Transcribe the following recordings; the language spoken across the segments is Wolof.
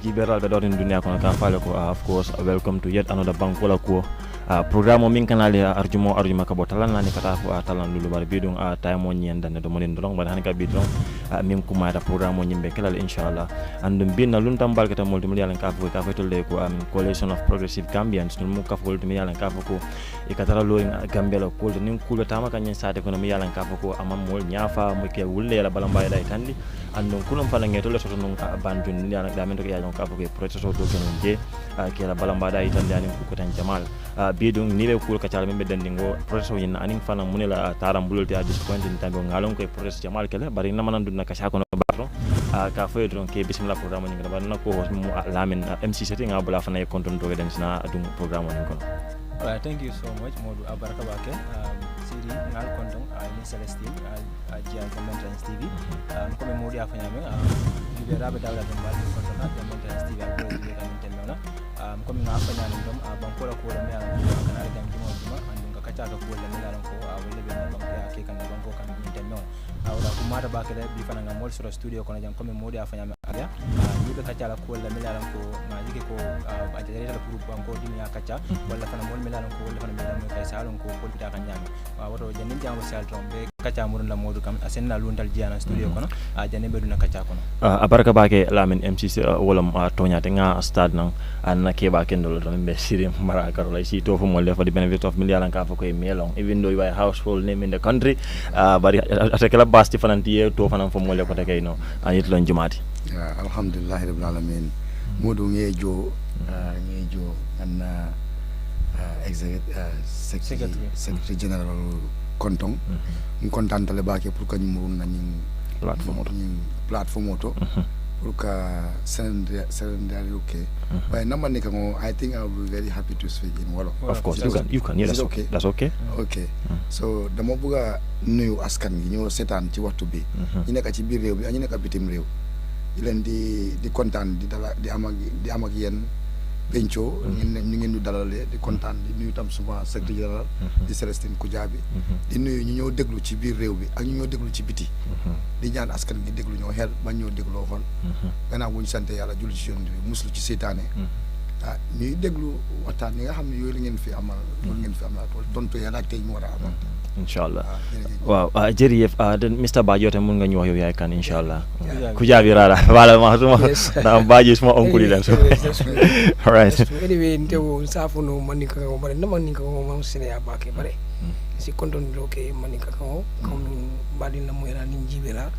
jiberal be dorin dunia kono kan fale ko of course welcome to yet another Bankola Kuwo programme min kanali arjuma ka botalan nani kata fu talan lulu bar bidung time mo nyenda ne do monin dong bar han ka bidong min kuma da programme nyimbe kelal inshallah andum binna lun tambal kata multi million ka fu tolle ko coalition of progressive Gambians dum ka fu multi million ka fu ko e katara lo Gambia ko nin kulbe tama kan sade ko no mi yalan ka fu ko amam mol nyafa mo ke wulle la balamba day tandi andum kulum fala ngeto le soto non banjun ni yalan da men to ya jon ka fu ko processo do kenon je ke la balamba day tandi ani ko tan jamal bidung ni be kul ka chala membe dandingo processo yin aning fana munela taram bululti a disappointed tambo ngalon ko processo jamal kele bari namanan dunna ka shako no barro ka foy don ke bismillah programme ni ngaba na ko hos mu lamin MC setting ngabula fana e konton do den sina adung programme ni kono. Alright, thank you so much Modu abaraka bake siri ngal konton ni Celestine ajia Gambians TV ko me Modu afanya me liberabe dawla be mbal konton na Gambians TV ago be kan tenona ko me afanya ndom Bankola Kuwo me kana jam juma andum ka kacha ka ko le milaran ko wala be no banko ya ke kan banko kan tenno awda ko mata bakale bi fana ngam soro studio kono jam ko me Modu afanya me aga yibe kacha la ko le milaran ko ma jike ko ajere la pour banko dinya kacha wala fana mol milaran ko wala fana milaran ko kay salon ko ko bita kan nyami wato janin jamu sal trombe kacha murun la Modu kam asenna lundal jiana studio kono jane be duna kacha kono abaraka bake lamin MC wala toñate nga stade nan an keba kendol do be siri mara karola si to fu mo le for the benefit of million ka ko e melon even though you are a household name in the country bari atakela basti fananti to fanan fo mo le ko take no anit lon jumati alhamdulillah rabbil alamin Modu ngejo anna secretary general kontong kontantale bake pour que ñu murun nañu platform auto pour que send okay but namani kango I think I will be very happy to speak in Wolof. Of course you can yeah, that's okay so dama bëgga nuyu askan gi ñoo sétane ci waxtu bi ñi nekk ci biir réew bi ñi nekk bitim réew di leen di kontaan di am ak yéen Bencho ñu ngeen ñu dalalee di kontaan di nuyu tam souvent secrétaire général di Celestine Kujabi di nuyu ñu ñëw déglu ci biir réew bi ak ñu ñëw déglu ci biti di ñaan askan gi déglu ñoo xel bañ ñoo dégloo xol gannaaw bu ñu sant yàlla julli ci yoon bi muslu ci seytaane ñuy déglu waxtaan yi nga xam ne yooyu la ngeen fi amal loolu ngeen fi amal tontu yàlla ak tey ñu war a amal inshallah waaw jërëjëf Mr Bajote mun nga ñu wax yow yaay kan inshallah Kujabi rara wala ma suma na Baji suma oncle yi so all right anyway ntewo safu no manika ko bare na manika ko ma sene ya bake bare si konton do ke manika ko comme badi na moyra ni jibela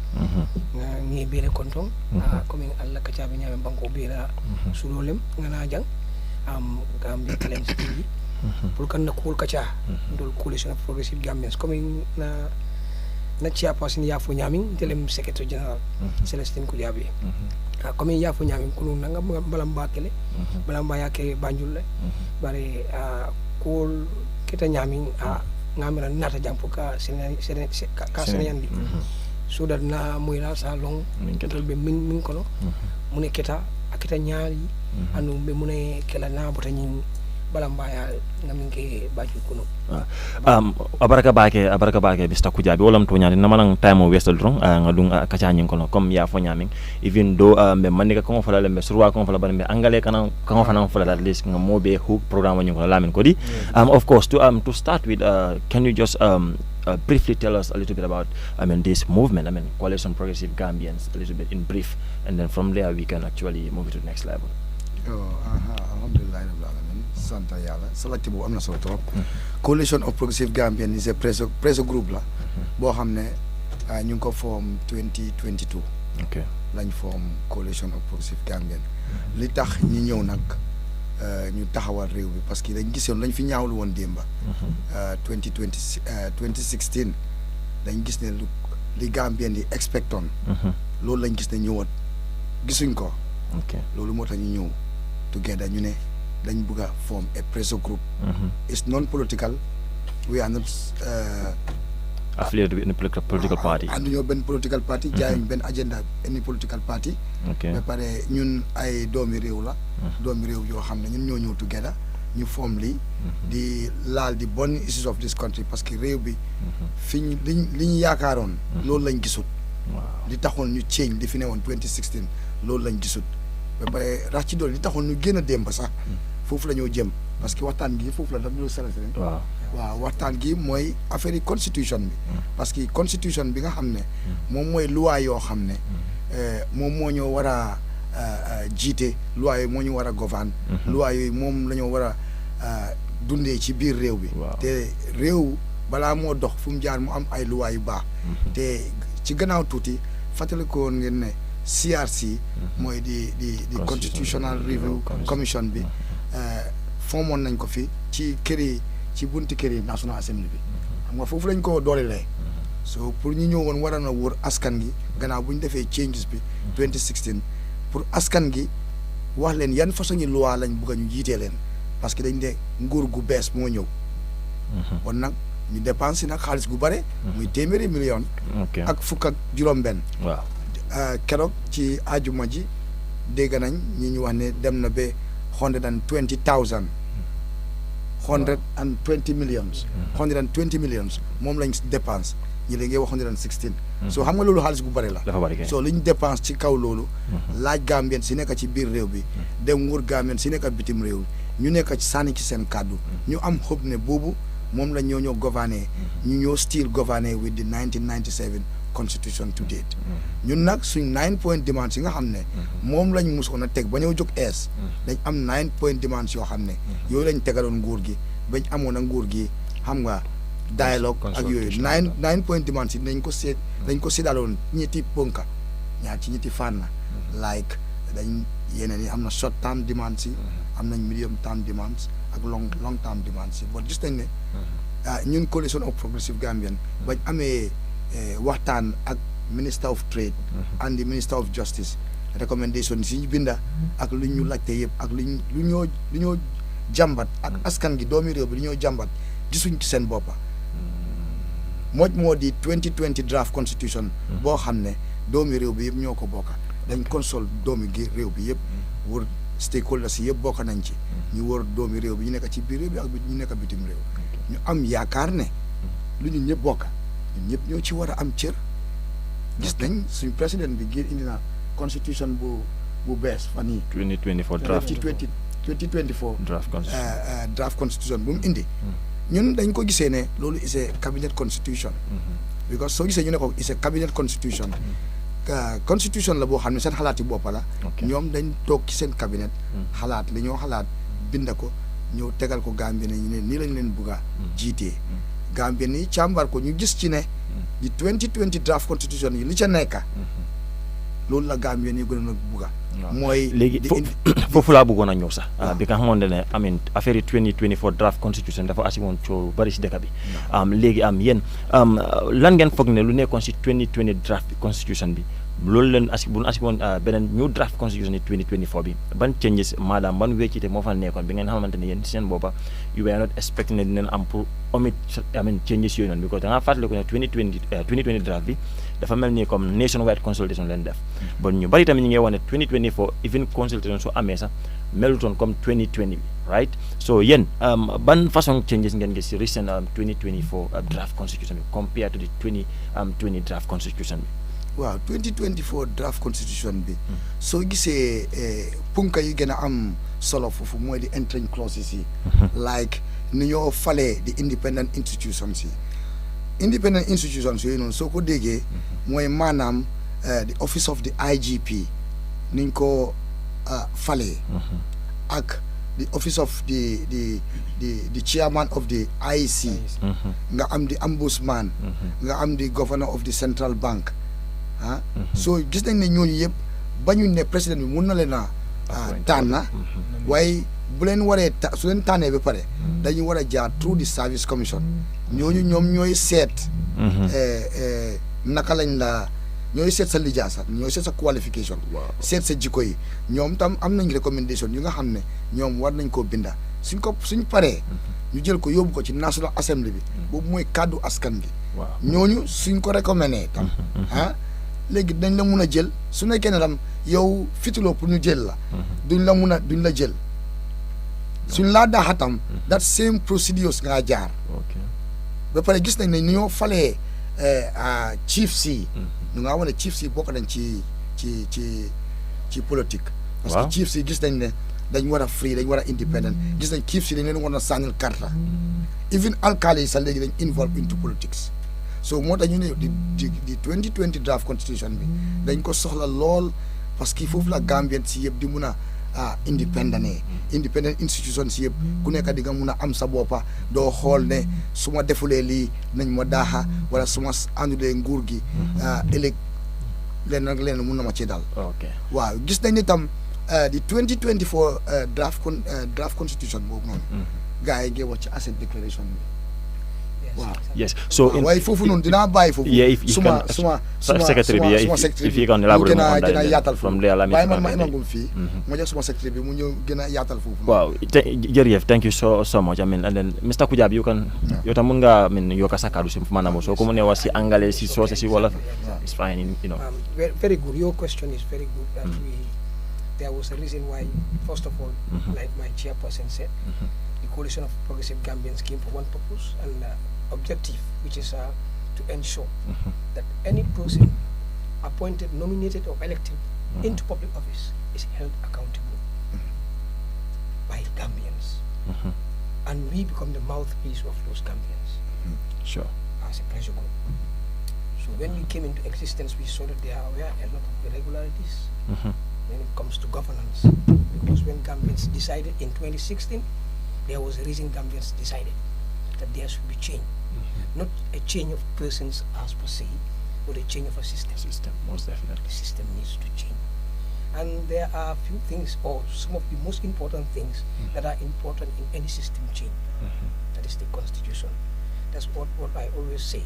ngi bele konton comme Allah ka cabe nyame banko bela sulolem ngana jang Gambia talent TV pour kan na cool kacha dol coalition of progressive Gambians comme na chairperson ya fo nyamin telem secretary general Celestine Kujabi comme ya fo nyamin kunu nanga balamba kele balamba yake banjul bare cool kita nyamin ngamira nata jam pour ka senayandi so that na moyla salon dol be min kono mune kita akita nyaali anu be mune kala na botanyi balambaya ngaminge baju kuno abaraka bake Mr Kujabi wolam to nyaade namalang time o westal dron ngadung kacha nyin kono comme ya fo nyamin even do be mandika ko fala lembe surwa ko fala be angale kana ko fana fala at least ngamobe hook programme nyin ko lamin ko di of course to start with can you just briefly tell us a little bit about this movement Coalition Progressive Gambians a little bit in brief and then from there we can actually move it to the next level. Alhamdulillah rabbil alamin santa yalla salati bu amna solo trop Coalition of Progressive Gambians is a press group la bo xamne ñu ko form 2022 okay lañ form Coalition of Progressive Gambians li tax ñi ñew nak ñu taxawal réew bi parce que dañ gisoon lañ fi ñaawlu won demba 2016 dañ gis ne li Gambien yi expecton loolu lañ gis ne ñëwoon gisuñ ko okay loolu moo tax ñu ñëw together ñu ne dañ bëgg a form a pressure group it's non-political we are not affiliated with any political party and ñoo benn political party jaayuñ benn agenda any political party ba pare ñun ay doomi réew la doomi réew yoo xam ne ñun ñoo ñëw together ñu form lii di laal di bonne issues of this country parce que réew bi fi ñu li ñu yaakaaroon loolu lañ gisut li taxoon ñu change li fi ne woon 2016 loolu lañ gisut ba pare rax ci dool li taxoon ñu gën a démb sax foofu la ñoo jëm parce que waxtaan gi foofu la daf ñoo sala waaw waxtaan gi mooy affaire yi constitution bi parce que constitution bi nga xam ne moom mooy loi yoo xam ne moom moo ñoo war a jiite loi yooyu moo ñu war a gouverne loi yooyu moom la ñoo war a dundee ci biir réew bi te réew balaa moo dox fu mu jaar mu am ay loi yu baax te ci gannaaw tuuti fàttali ko woon ngeen ne CRC mooy di Constitutional Review Commission bi formoon nañ ko fi ci ci bunti kër yi National Assembly bi xam nga foofu lañ ko doolelee so pour ñu ñëw woon war a na wër askan gi gannaaw bu ñu defee changes bi 2016 pour askan gi wax leen yan façon yi loi lañ bëgg a ñu jiitee leen parce que dañ de nguur gu bees moo ñëw kon nag ñu dépensé nag xaalis gu bare muy téeméeri million ak fukk ak juróom-benn waaw keroog ci ajuma ji dégg nañ ñi ñu wax ne dem na ba 120 millions 120 millions moom lañ dépense ñi léegi wax 116 so xam nga loolu xaalis gu bëri la so li ñu dépense ci kaw loolu laaj Gambien si nekk ci biir réew bi dem wër Gambien si nekk bitim réew ñu nekk ci sànni ci seen kàddu ñu am xob ne boobu moom la ñoo gouverner ñu ñoo still gouverner with the 1997 constitution to date ñun nag suñ 9-point demands yi nga xam ne moom lañ musoon a teg ba ñëw jóg ees dañ am 9-point demands yoo xam ne yooyu lañ tegaloon nguur gi bañ amoon a nguur gi xam nga dialogue ak yooyu 9-point demands yi dañ ko séddaloon ñetti ponka ñaar ci ñetti fànn like dañ yeneen yi am na short term demands yi am nañ medium term demands ak long term demands yi bon gis nañ ne ñun coalition of progressive Gambian bañ amee waxtaan ak Minister of Trade and the Minister of Justice recommendation si ñu binda ak lu ñu laajte yëpp ak lu ñoo jàmbat ak askan gi doomi réew bi lu ñoo jàmbat gisuñ ci seen boppa moo di 2020 draft constitution boo xam ne doomi réew bi yëpp ñoo ko bokka dañ console doomi gi réew bi yëpp wër stakeholders yi yëpp bokk nañ ci ñu wër doomi réew bi ñu nekk ci biir réew bi ak ñu nekk bitim réew ñu am yaakaar ne lu ñu ñëpp bokka ñun ñëpp ñoo ci war a am cër gis nañ suñ président bi ngir indi na constitution bu bees fan yii 2024 draft 2024 draft constitution bu mu indi ñun dañ ko gisee ne loolu is a cabinet constitution because soo gisee ñu ne ko is a cabinet constitution constitution la boo xam ne seen xalaati boppa la ñoom dañ toog ci seen cabinet xalaat li ñoo xalaat binda ko ñëw tegal ko Gambien ñu ne nii lañ leen bugg a jiitee Gambien yi càmbar ko ñu gis ci ne di 2020 draft constitution yi li ca nekka loolu la Gambien yi gën a bugga mooy léegi foofu laa bëggoon a ñëw sax bi nga xamoon ne affaire yi 2024 draft constitution dafa asi woon coow bari si dëkk bi léegi yéen lan ngeen foog ne lu nekkoon si 2020 draft constitution bi loolu leen bu asi woon beneen new draft constitution yi 2024 bi ban changes maanaam ban wéccite moo fa nekkoon bi ngeen xamante ne yéen si seen boppa you were not expecting ne dinañ am pour omit changes yooyu noonu because da ngaa fàttaliku ne 2020 draft bi dafa mel ni comme nationwide consultation leen def bon ñu bari tamit ñu ngi wax ne 2024 even consultation su amee sax melutoon comme 2020 bi right so yéen ban façon changes ngeen gis si recent 2024 draft constitution bi compared to the 2020 draft constitution bi waaw 2024 draft constitution bi soo gisee punka yi gën a am solo foofu mooy di entering clauses yi like ni ñoo falee di independent institutions yooyu noonu soo ko déggee mooy maanaam the office of the IGP niñ ko falee ak the office of the chairman of the IEC nga am the ombudsman nga am the governor of the central bank so gis nañ ne ñooñu yëpp bañuñ ne président bi mun na leen a tànn waaye bu leen waree su leen tànnee ba pare dañu war a jaar through the service commission ñooñu ñoom ñooy seet naka lañ la ñooy seet sa lijaasa ñooy seet sa qualification seet sa jikko yi ñoom tam am nañ recommendation yu nga xam ne ñoom war nañ koo binda suñ paree ñu jël ko yóbbu ko ci National Assembly bi boobu mooy kàddu askan gi ñooñu suñ ko recommandé tam léegi dañ la mun a jël su nekkee ne tam yow fituloo pour ñu jël la duñ la jël suñ laa daaxa tam that same procedures nga jaar ba pare gis nañ ne ni ñoo falee chief si ñu nga wane chief si bokk nañ ci politique parce que chiefs yi gis nañ ne dañ war a free dañ war a independent gis nañ chiefs yi dañ leen war a sànnil karta even alkaali yi sax léegi dañ involve into politics so moo tax ñu ne di 2020 draft constitution bi dañ ko soxla lool parce que foofu la Gambien si yëpp di mun a independent institution si yëpp ku nekk di nga mun a am sa boppa doo xool ne su ma defulee lii nañ ma daaxa wala su ma àndulee nguur gi ëllëg leen nag leen mun na ma ci dal waaw gis nañ ni tam di 2024 draft constitution boobu noonu gars yi ngi wax ci asset declaration bi waaw yes so waaye foofu noonu dinaa bàyyi foofu suma secretary bi if you can elaborate gën a yaatal from foofu there waaye man ma imagum fii ma jox suma secretary bi mu ñëw gën a yaatal foofu waaw jërëjëf thank you so much I mean and then Mr. Kujabi you can yow tam mun nga yokka sa kaddu si maanaam soo ko mënee wax si anglais si soose si wolof it's fine you know very good your question is very good that there was a reason why first of all like my chairperson said the coalition of progressive Gambians came for one purpose and objective, which is to ensure that any person appointed, nominated or elected into public office is held accountable by Gambians. And we become the mouthpiece of those Gambians. Sure. As a pressure group. So when we came into existence, we saw that there were a lot of irregularities when it comes to governance. Because when Gambians decided in 2016, there was a reason Gambians decided that there should be change. Not a change of persons as per se, but a change of a system. Most definitely. The system needs to change. And there are a few things, or some of the most important things that are important in any system change. That is the constitution. That's what I always say.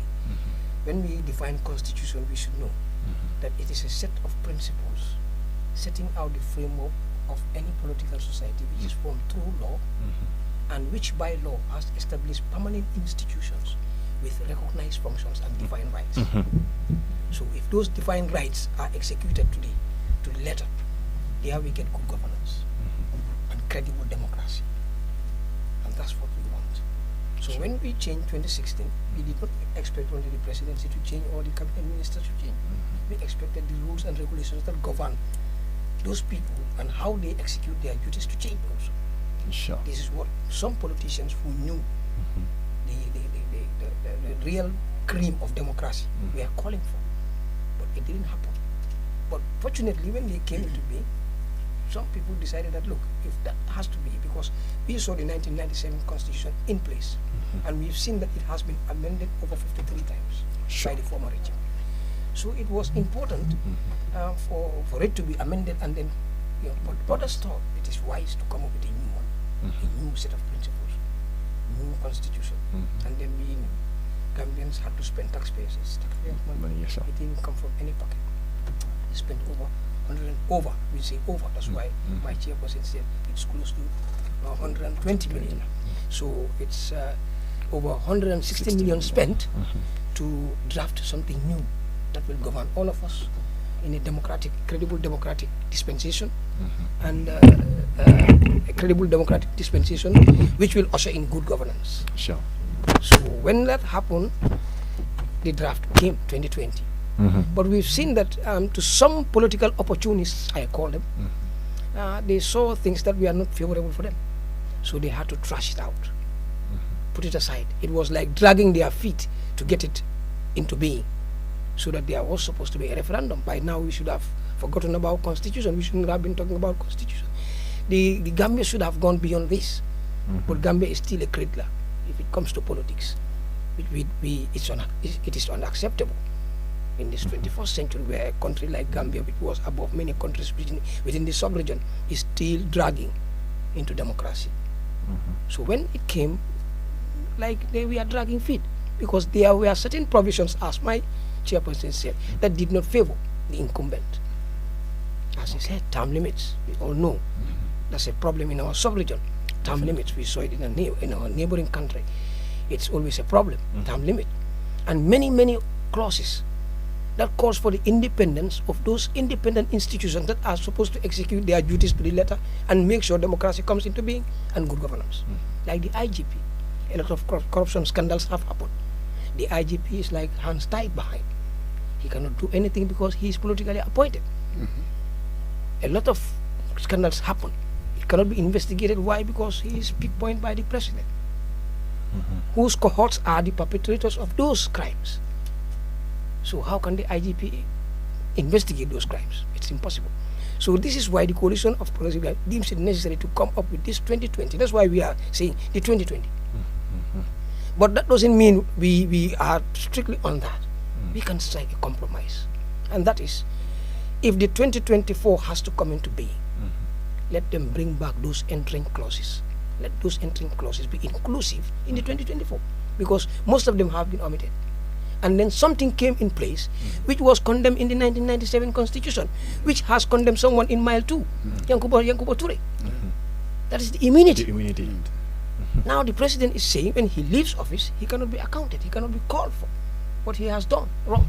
When we define constitution, we should know that it is a set of principles setting out the framework of any political society which is formed through law and which by law has established permanent institutions with recognized functions and defined rights. So if those defined rights are executed today to the letter, there we get good governance and credible democracy. And that's what we want. So when we changed 2016, we did not expect only the presidency to change or the cabinet ministers to change. We expected the rules and regulations that govern those people and how they execute their duties to change also. Sure. This is what some politicians who knew the real cream of democracy were calling for. But it didn't happen. But fortunately, when they came into being, some people decided that, look, if that has to be, because we saw the 1997 constitution in place, and we've seen that it has been amended over 53 times by the former regime. So it was important for it to be amended, and then, but others thought it is wise to come up with a new one, a new set of principles, new constitution, and then we Gambians had to spend taxpayers' money. Yes, sir. It didn't come from any pocket. They spent over 100 and over. We say over. That's why my chairperson said it's close to 120 million. So it's over 160 million spent to draft something new that will govern all of us in a democratic, credible democratic dispensation, and a credible democratic dispensation which will usher in good governance. Sure. So when that happened, the draft came 2020. But we've seen that to some political opportunists, I call them, they saw things that were not favorable for them. So they had to trash it out, put it aside. It was like dragging their feet to get it into being, so that there was supposed to be a referendum. By now we should have forgotten about constitution. We shouldn't have been talking about constitution. The Gambia should have gone beyond this. But Gambia is still a cradler if it comes to politics. It is unacceptable in this 21st century, where a country like Gambia, which was above many countries within the sub-region, is still dragging into democracy. So when it came, like we are dragging feet, because there were certain provisions, as my chairperson said, that did not favor the incumbent. As he said, term limits, we all know that's a problem in our sub-region. Term limits, we saw it in our neighboring country. It's always a problem, term limit. And many clauses that calls for the independence of those independent institutions that are supposed to execute their duties to the letter and make sure democracy comes into being and good governance. Like the IGP, a lot of corruption scandals have happened. The IGP is like hands tied behind. He cannot do anything because he is politically appointed. A lot of scandals happen, it cannot be investigated. Why? Because he is picked point by the president. Whose cohorts are the perpetrators of those crimes. So how can the IGP investigate those crimes? It's impossible. So this is why the coalition of progressive life deems it necessary to come up with this 2020. That's why we are saying the 2020. But that doesn't mean we are strictly on that. We can strike a compromise. And that is, if the 2024 has to come into being, let them bring back those entering clauses. Let those entering clauses be inclusive in the 2024, because most of them have been omitted. And then something came in place which was condemned in the 1997 constitution, which has condemned someone in mile 2, Yankuba Ture. That is the immunity. Now the president is saying when he leaves office, he cannot be accounted, he cannot be called for what he has done wrong.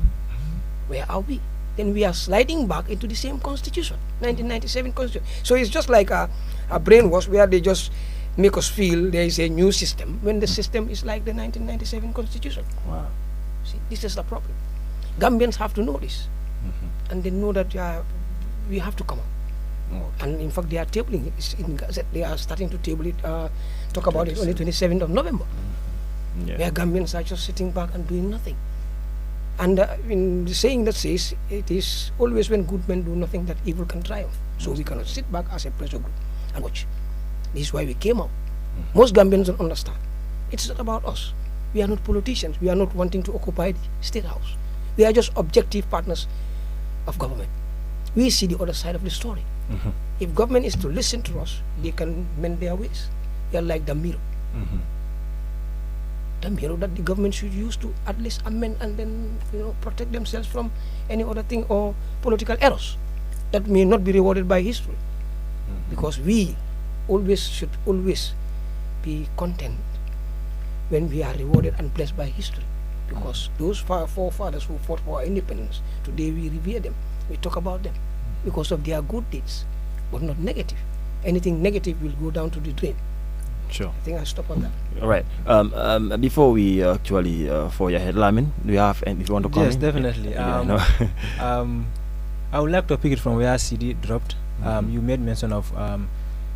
Where are we? Then we are sliding back into the same constitution, 1997 constitution. So it's just like a brainwash where they just make us feel there is a new system when the system is like the 1997 constitution. Wow. See, this is the problem. Gambians have to know this, and they know that we have to come up. And in fact, they are tabling it in Gazette. They are starting to table it, talk about it on the 27th of November, where Gambians are just sitting back and doing nothing. And in the saying that says, it is always when good men do nothing that evil can triumph. So we cannot sit back as a pressure group and watch. This is why we came out. Most Gambians don't understand. It's not about us. We are not politicians. We are not wanting to occupy the State House. We are just objective partners of government. We see the other side of the story. If government is to listen to us, they can mend their ways. They are like the mirror. The mirror that the government should use to at least amend and then protect themselves from any other thing or political errors that may not be rewarded by history. Because we should always be content when we are rewarded and blessed by history. Because those forefathers who fought for our independence, today we revere them, we talk about them because of their good deeds, but not negative. Anything negative will go down to the drain. Sure. I think I'll stop on that. All right. Before we actually for your head, Lamin, do you have if you want to comment? Yes, definitely. I would like to pick it from where CD dropped. You made mention of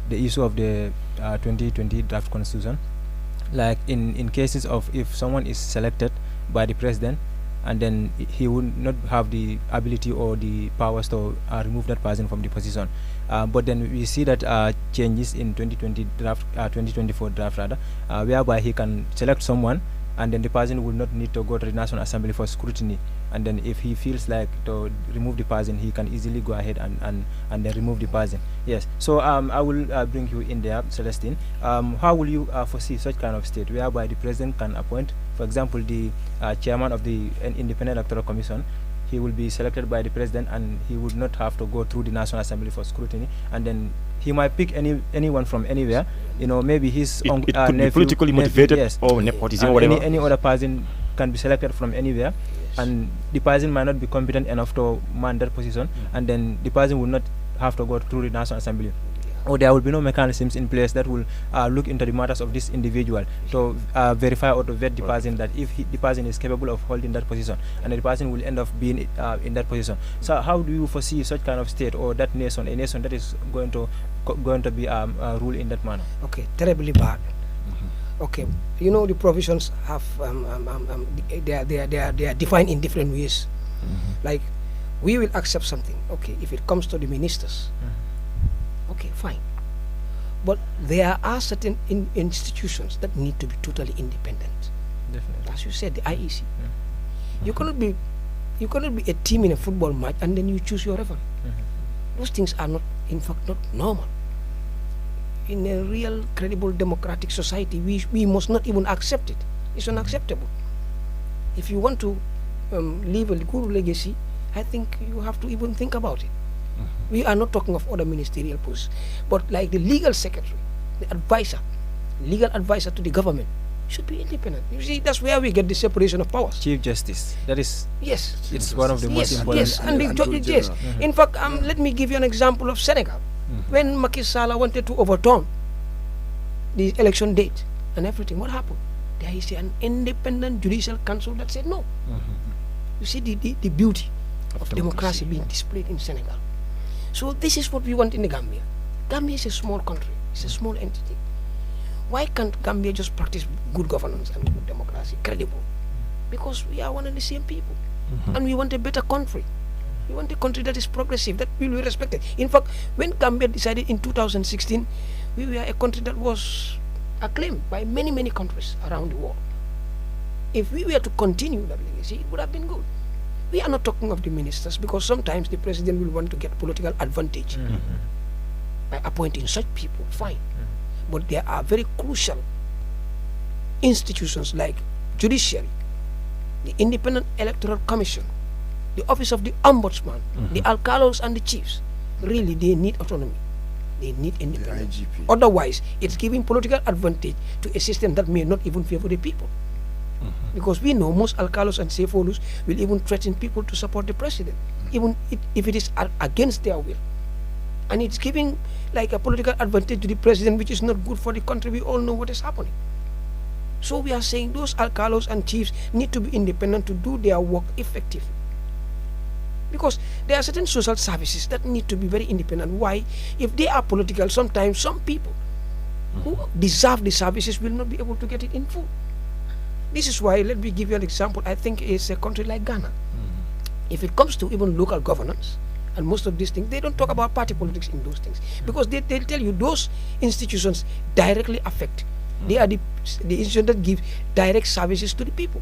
the issue of the 2020 draft constitution. Like in cases of if someone is selected by the president and then he would not have the ability or the powers to remove that person from the position. But then we see that changes in 2024 draft rather, whereby he can select someone and then the person will not need to go to the National Assembly for scrutiny. And then if he feels like to remove the person, he can easily go ahead and then remove the person. Yes. So I will bring you in there, Celestine. How will you foresee such kind of state whereby the president can appoint, for example, the chairman of the Independent Electoral Commission? He will be selected by the president and he would not have to go through the National Assembly for scrutiny, and then he might pick anyone from anywhere, maybe his it could nephew, be politically motivated, yes, or nepotism or whatever. Any other person can be selected from anywhere, and the person might not be competent enough to man that position, and then the person will not have to go through the National Assembly. Or there will be no mechanisms in place that will look into the matters of this individual to verify or to vet the person that if the person is capable of holding that position, and the person will end up being in that position. So how do you foresee such kind of state or that nation, a nation that is going to be ruled in that manner? Okay, terribly bad. Okay, the provisions have they are defined in different ways. Like, we will accept something. Okay, if it comes to the ministers. Okay, fine. But there are certain institutions that need to be totally independent. Definitely. As you said, the IEC. You cannot be a team in a football match and then you choose your referee. Those things are not, in fact, not normal. In a real, credible, democratic society, we must not even accept it. It's unacceptable. If you want to leave a good legacy, I think you have to even think about it. We are not talking of other ministerial posts, but like the legal secretary, the legal advisor to the government should be independent. You see, that's where we get the separation of powers. Chief Justice. That is. Yes. It's one of the most important. Yes, and the judges. Yes. In fact, let me give you an example of Senegal. When Macky Sall wanted to overturn the election date and everything, what happened? There is an independent judicial council that said no. You see the beauty of democracy being displayed in Senegal. So this is what we want in the Gambia. Gambia is a small country. It's a small entity. Why can't Gambia just practice good governance and good democracy, credible? Because we are one and the same people. And we want a better country. We want a country that is progressive, that will be respected. In fact, when Gambia decided in 2016, we were a country that was acclaimed by many, many countries around the world. If we were to continue that legacy, it would have been good. We are not talking of the ministers, because sometimes the president will want to get political advantage by appointing such people, fine. But there are very crucial institutions like judiciary, the Independent Electoral Commission, the Office of the Ombudsman, the alcalos and the chiefs. Really, they need autonomy. They need independence. Otherwise, it's giving political advantage to a system that may not even favor the people. Because we know most alcalos and sefolus will even threaten people to support the president, even if it is against their will. And it's giving like a political advantage to the president, which is not good for the country. We all know what is happening. So we are saying those alcalos and chiefs need to be independent to do their work effectively. Because there are certain social services that need to be very independent. Why? If they are political, sometimes some people who deserve the services will not be able to get it in full. This is why, let me give you an example. I think it's a country like Ghana. If it comes to even local governance and most of these things, they don't talk about party politics in those things, because they'll tell you those institutions directly affect. They are the institutions that give direct services to the people.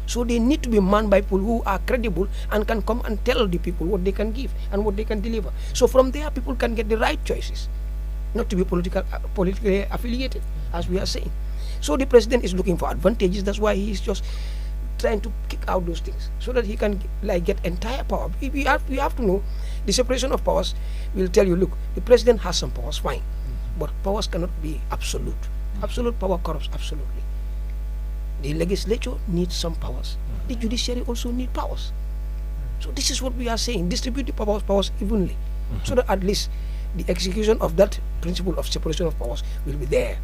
So they need to be manned by people who are credible and can come and tell the people what they can give and what they can deliver. So from there, people can get the right choices, not to be politically affiliated, as we are saying. So the president is looking for advantages. That's why he is just trying to kick out those things so that he can like get entire power. We have to know the separation of powers will tell you, look, the president has some powers, fine, but powers cannot be absolute. Absolute power corrupts absolutely. The legislature needs some powers. The judiciary also needs powers. So this is what we are saying. Distribute the powers evenly, so that at least the execution of that principle of separation of powers will be there.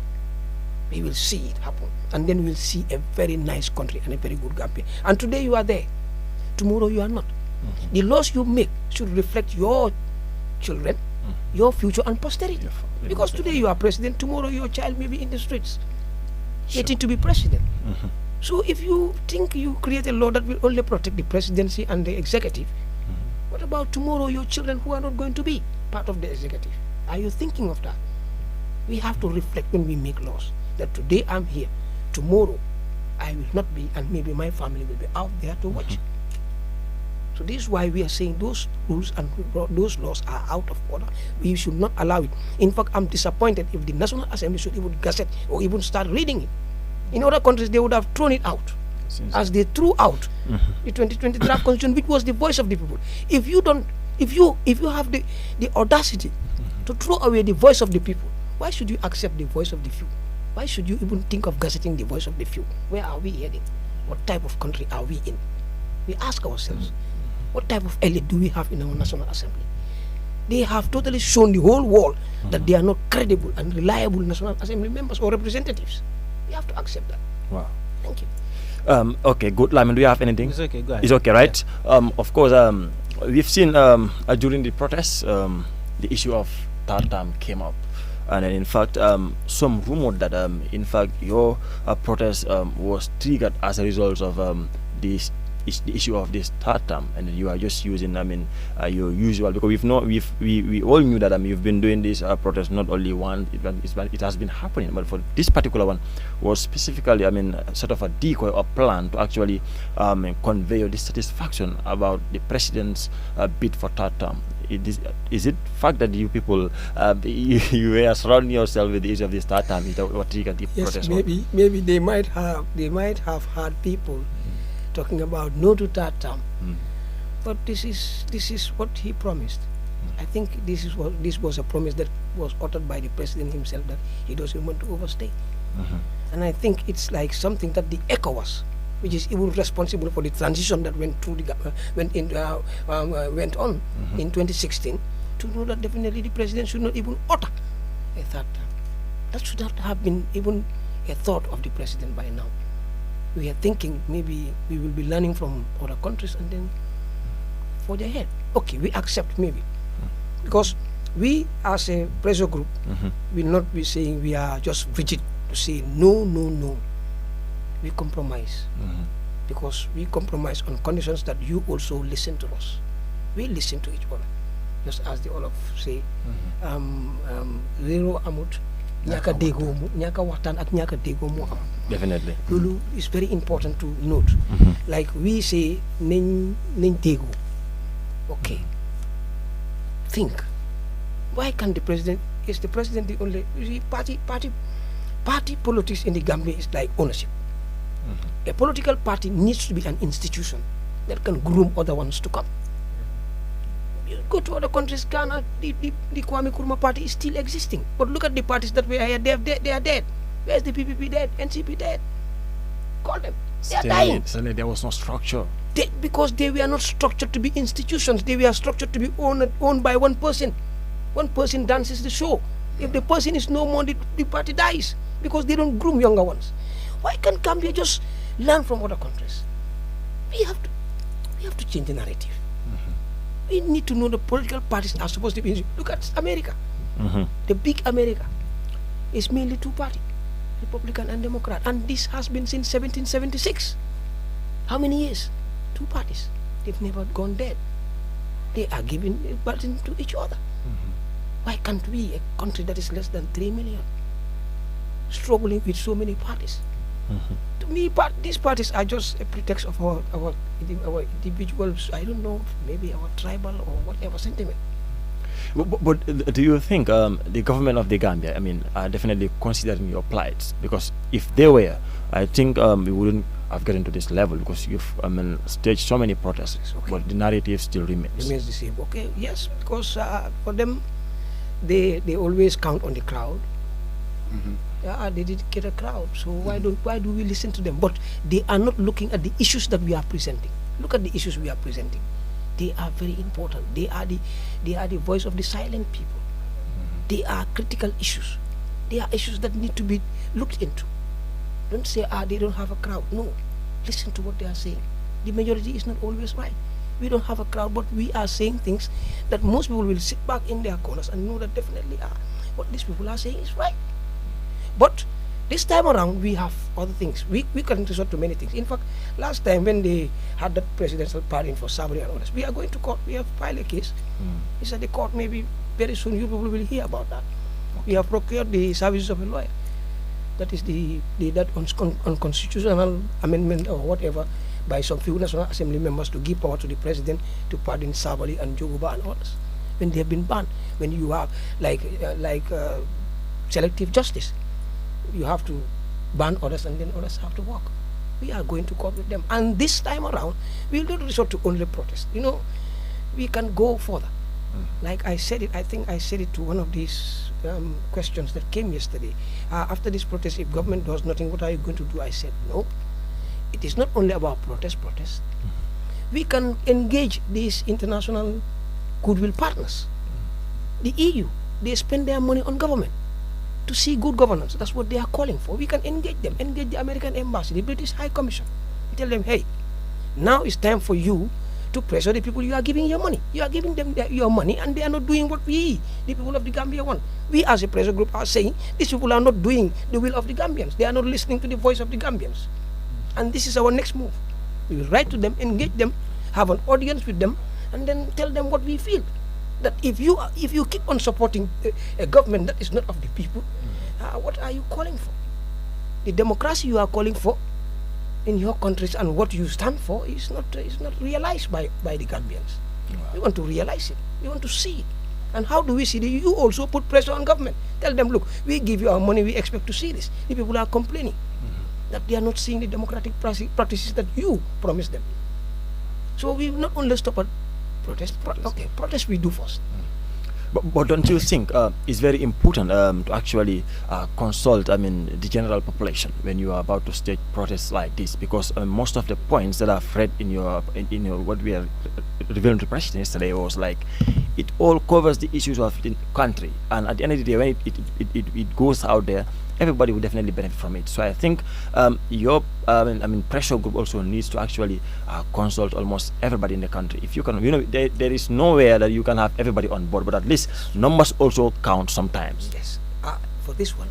We will see it happen, and then we'll see a very nice country and a very good Gambia. And today you are there, tomorrow you are not. The laws you make should reflect your children, your future and posterity. Because today you are president, tomorrow your child may be in the streets waiting to be president. So if you think you create a law that will only protect the presidency and the executive, what about tomorrow your children who are not going to be part of the executive? Are you thinking of that? We have to reflect when we make laws, that today I'm here, tomorrow I will not be, and maybe my family will be out there to watch. So this is why we are saying those rules and those laws are out of order. We should not allow it. In fact, I'm disappointed if the National Assembly should even gazette or even start reading it. In other countries, they would have thrown it out, as they threw out the 2020 draft constitution, which was the voice of the people. If you have the audacity to throw away the voice of the people, why should you accept the voice of the few? Why should you even think of gazetting the voice of the few? Where are we heading? What type of country are we in? We ask ourselves, what type of elite do we have in our National Assembly? They have totally shown the whole world that they are not credible and reliable National Assembly members or representatives. We have to accept that. Wow. Thank you. Okay, good. Lyman, do you have anything? It's okay, go ahead. It's okay, right? Of course, we've seen during the protests, the issue of third term came up. And in fact, some rumored that in fact your protest was triggered as a result of the issue of this third term, and you are just using, your usual, because we all knew that you've been doing this protest not only one, it has been happening, but for this particular one was specifically, sort of a decoy or plan to actually convey your dissatisfaction about the president's bid for third term. Is it fact that you people you were surrounding yourself with the issue of this third term? What triggered the protest? Maybe they might have had people talking about no to third term, but this is what he promised. I think this was a promise that was uttered by the president himself, that he doesn't want to overstay. And I think it's like something that the ECOWAS, which is even responsible for the transition that went on in 2016, to know that definitely the president should not even utter a third term. That should not have been even a thought of the president by now. We are thinking maybe we will be learning from other countries and then forge ahead. Okay, we accept maybe, because we as a pressure group will not be saying we are just rigid to say no, no, no. We compromise because we compromise on conditions that you also listen to us. We listen to each other. Just as the Olaf say, Rero Amut, Nyaka Dego, Nyaka Watan ak Nyaka Dego mo am. Definitely. Lulu is very important to note. Like we say, Nen Dego. Okay. Think. Why can't the president? Is the president the only? You see, party politics in the Gambia is like ownership. A political party needs to be an institution that can groom other ones to come. You go to other countries, Ghana, the Kwame Nkrumah party is still existing. But look at the parties that were here, they are dead. Where's the PPP dead? NCP dead? Call them. They are dying. Suddenly there was no structure. Because they were not structured to be institutions. They were structured to be owned by one person. One person dances the show. If the person is no more, the party dies because they don't groom younger ones. Why can't Gambia just learn from other countries? We have to change the narrative. We need to know the political parties are supposed to be. Look at America. The big America is mainly two-party, Republican and Democrat, and this has been since 1776. How many years? Two parties. They've never gone dead. They are giving a burden to each other. Why can't we, a country that is less than 3 million, struggling with so many parties? To me, these parties are just a pretext of our individuals, I don't know, maybe our tribal or whatever sentiment. But do you think the government of the Gambia, I mean, are definitely considering your plight? Because if they were, I think we wouldn't have gotten to this level because you've staged so many protests, but the narrative still remains. Remains the same. Okay, yes, because for them, they always count on the crowd. They did get a crowd, so why do we listen to them? But they are not looking at the issues that we are presenting. Look at the issues we are presenting. They are very important. They are the voice of the silent people. They are critical issues. They are issues that need to be looked into. Don't say they don't have a crowd. No, listen to what they are saying. The majority is not always right. We don't have a crowd, but we are saying things that most people will sit back in their corners and know that definitely what these people are saying is right. But this time around, we have other things. We can resort to many things. In fact, last time when they had that presidential pardon for Sabri and others, we are going to court. We have filed a case. It's at the court. Maybe very soon you people will hear about that. We have procured the services of a lawyer. That is that unconstitutional amendment or whatever by some few National Assembly members to give power to the president to pardon Sabali and Joguba and others when they have been banned. When you have like selective justice. You have to ban others and then others have to walk. We are going to court with them. And this time around, we will not resort to only protest. You know, we can go further. Like I said it, I think I said it to one of these questions that came yesterday. After this protest, if government does nothing, what are you going to do? I said, no. It is not only about protest. We can engage these international goodwill partners. The EU, they spend their money on government to see good governance. That's what they are calling for. We can engage them, engage the American Embassy, the British High Commission. Tell them, hey, now it's time for you to pressure the people you are giving your money. You are giving them your money and they are not doing what we, the people of the Gambia, want. We as a pressure group are saying these people are not doing the will of the Gambians. They are not listening to the voice of the Gambians. And this is our next move. We will write to them, engage them, have an audience with them, and then tell them what we feel. That if you keep on supporting a government that is not of the people, what are you calling for? The democracy you are calling for in your countries and what you stand for is not realized by the Gambians. Wow. We want to realize it. We want to see it. And how do we see it? You also put pressure on government. Tell them, look, we give you our money, we expect to see this. The people are complaining that they are not seeing the democratic practices that you promised them. So we not only stop at protest we do first. But don't you think it's very important to actually consult, the general population when you are about to stage protests like this? Because most of the points that I've read in your what we are revealing to the president yesterday was like it all covers the issues of the country, and at the end of the day, when it goes out there, everybody will definitely benefit from it. So I think your pressure group also needs to actually consult almost everybody in the country. If you can, there is nowhere that you can have everybody on board, but at least numbers also count sometimes. Yes. For this one,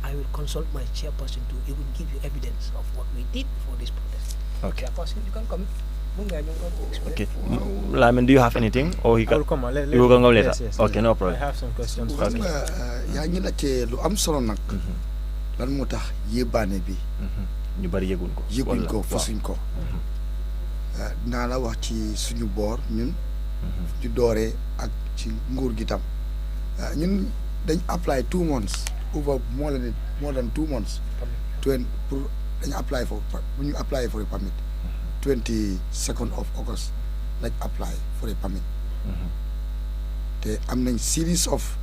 I will consult my chairperson to even give you evidence of what we did before this protest. Okay. Chairperson, you can come. Okay. Lamin, do you have anything? Or he I can? will come on. You will come later. Yes, Okay, no I problem. have some questions. xam nga yaa ngi laajte lu am solo nag lan moo tax yébaane bi ñu bari yëguñ ko. yëguñ ko fasuñ ko dinaa la wax ci suñu boor ñun ci dooree ak ci nguur gi tam ñun dañ apply 2 months over more than 2 months pour dañu apply for bu ñu apply for a permit 22nd of August lañ apply for a permit te am nañ series of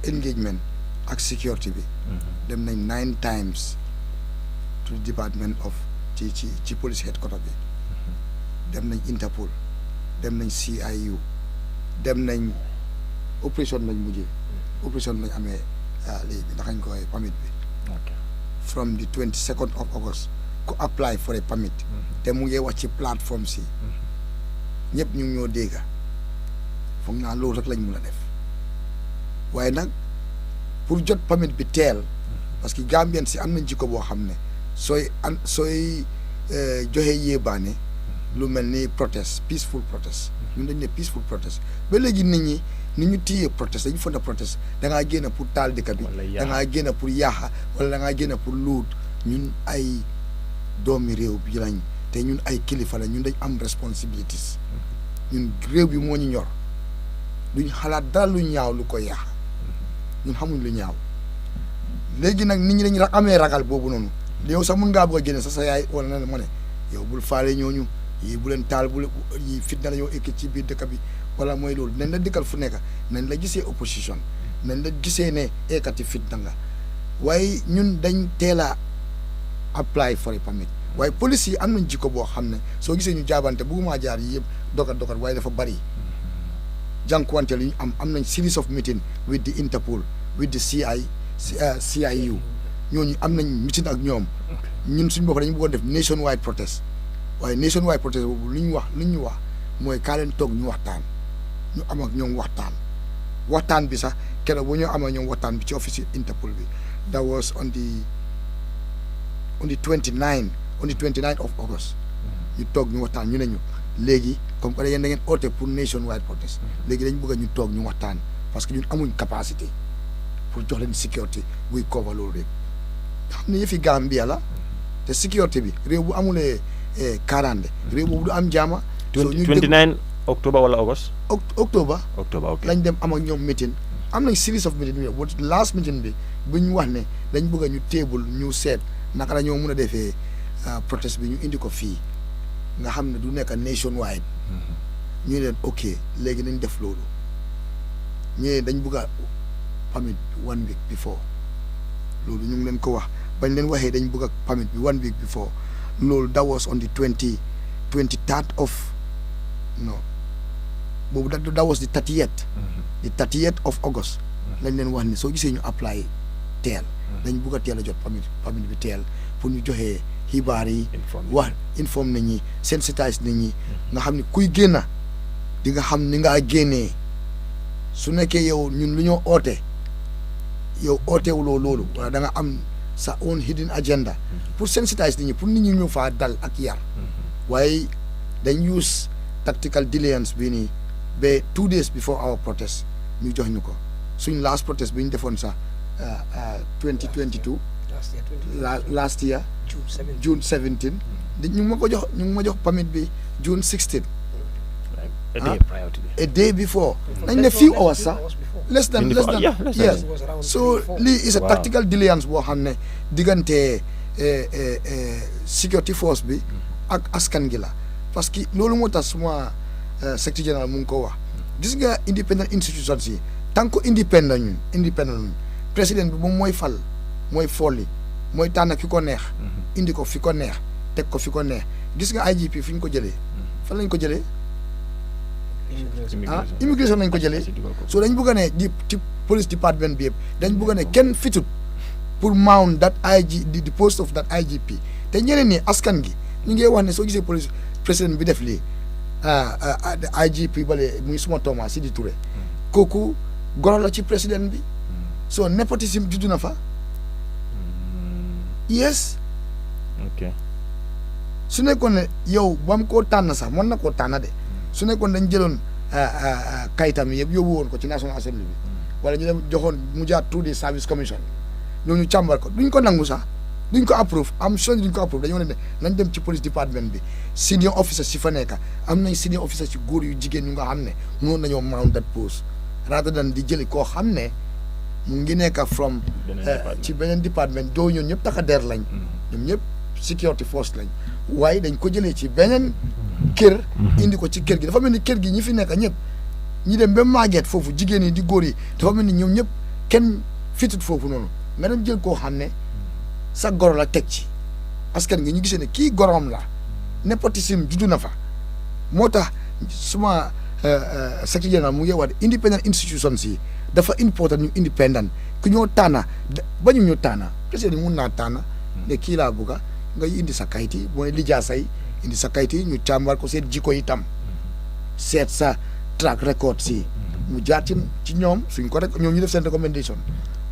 engagement ak security bi dem nañ 9 times to the department of ci police headquarter bi dem nañ Interpol dem nañ CIU dem nañ opération lañ mujjee opération lañ amee léegi ndax ñu koy permit bi from the 22nd of August ku apply for a permit te mu ngi wax ci plateforme si ñëpp ñu ngi ñoo dégga foog naa loolu rek lañ mun a def waaye nag pour jot permit bi teel parce que Gambians si am nañ jikko boo xam ne sooy joxe yéebaane lu mel ni protest peaceful protest ñun dañ ne peaceful protest ba léegi nit ñu téye protest dañu fonda protest da ngaa génn pour taal dëkk bi da ngaa génn pour yaaxa wala da ngaa génn pour luut ñun ay doomi réew bi lañ te ñun ay kilifa la ñun dañ am responsibilities ñun réew bi moo ñu ñor duñ xalaat dara lu ñaaw lu ko yaax ñun xamuñ lu ñaaw léegi nag nit ñi dañ amee ragal boobu noonu yow sax mën ngaa bëgg a génne sa yaay wala na ma ne yow bul faale ñooñu yii bu leen taal yi fitna la ñoo ekkit ci biir dëkk bi wala mooy loolu nañ la dikkal fu nekk nañ la gisee opposition nañ la gisee ne ekkati fitna nga waaye ñun dañ teel a apply for a permit waaye police yi am nañ jikko boo xam ne soo gisee ñu jaabante bëgguma jaar yi yëpp dogat waaye dafa bari jànkuwante lu ñu am nañ series of meeting with the Interpol with the CIU ñooñu am nañ meeting ak ñoom ñun suñu bopp dañu bëggoon def nationwide protest waaye nationwide protest boobu lu ñu wax mooy kaa leen toog ñu waxtaan ñu am ak ñoom waxtaan bi sax keroog bu ñu am ak ñoom waxtaan bi ci office Interpol bi that was on the 29 of August ñu toog ñu waxtaan ñu ne ñu léegi comme que yéen da ngeen oote pour nationwide protest léegi dañu bëgg ñu toog ñu waxtaan parce que ñun amuñ capacité pour jox leen sécurité buy cover loolu rek xam ne yëfi Gambia la te sécurité bi réew bu amulee kaaraange réew boobu du am jaama. 29 octobre wala August. octobre ok lañ dem am ak ñoom meeting am nañ series of meeting bi last meeting bi bu ñu wax ne dañ bëgg a ñu table ñu seet naka la ñoo mun a defee protest bi ñu indi ko fii nga xam ne du nekk nationwide ñu leen ok léegi nañ def loolu ñu dañ bëgg a permit 1 week before loolu ñu ngi leen ko wax bañ leen waxee dañ bëgg a permit bi 1 week before loolu that was on the 23rd of boobu that was the 30th of August lañ leen wax ni soo gisee ñu apply teel dañ bëgg a teel a jot permit bi teel pour ñu joxee xibaar yi wax informe nit ñi sensitise nit ñi nga xam ne kuy génna di nga xam ni ngaa génnee su nekkee yow ñun lu ñoo oote yow ootewuloo loolu wala da nga am sa own hidden agenda pour sensitise nit ñi pour nit ñi ñu faa dal ak yar waaye dañ use tactical delayance bii nii ba 2 days before our protest ñu jox ñu ko suñ last protest bi ñu defoon sax 2022 last year June 17 ñu ngi ma jox permit bi June 16 a day before nañ ne few hours sax less than yes so lii is a tactical delayance boo xam ne diggante security force bi ak askan gi la parce que loolu moo tax suma secrétaire général mu ngi ko wax gis nga independent institutions yi tant que independent ñun président bi moom mooy fal mooy folli mooy tànn ki ko neex indi ko fi ko neex teg ko fi ko neex gis nga IGP fi ñu ko jëlee fan lañ ko jëlee immigration nañ ko jëlee so dañ bëgg a ne ci police department bi yëpp dañ bëgg a ne kenn fitut pour mount that the post of that IGP te ñeneen ni askan gi ñu ngi wax ne soo gisee police président bi def lii IGP bale muy suma Thomas Sidi Touré kooku goro la ci président bi so nepotisme juddu na fa yes ok su nekkoon ne yow bam koo tànn sax mën na koo tànn de su nekkoon dañ jëloon kayitam yëpp yóbbu woon ko ci National Assembly bi wala ñu dem joxoon mu jaar through the service commission ñooñu càmbar ko duñ ko nangu sax duñ ko approve am sure duñ ko approve dañoo ne nañ dem ci police department bi senior officer si fa nekk am nañ senior officer si góor yu jigéen ñu nga xam ne mënoon nañoo mount that post rather than di jëli koo xam ne mu ngi nekk from ci beneen département doo ñoom ñëpp taka der lañ ñoom ñëpp security force lañ waaye dañ ko jëlee ci beneen kër indi ko ci kër gi dafa mel ni kër gi ñi fi nekk ñëpp ñi dem ba màgget foofu jigéen yi di góor yi dafa mel ni ñoom ñëpp kenn fitut foofu noonu nga dem jël koo xam ne sa goro la teg ci askan gi ñu gisee ne kii gorom la nepotisme juddu na fa moo tax suma secrétaire général mu ngi wax independent institutions yi dafa important ñu independent ku ñoo tànna ba ñu tànna président yi mun naa tànna ne kii laa bugga nga indi sa kayit yi mooy lijaasa yi indi sa kayit yi ñu càmbar ko seet jikko yi tam seet sa track record si mu jaar ci ñoom suñ ko rek ñoom ñu def seen recommendation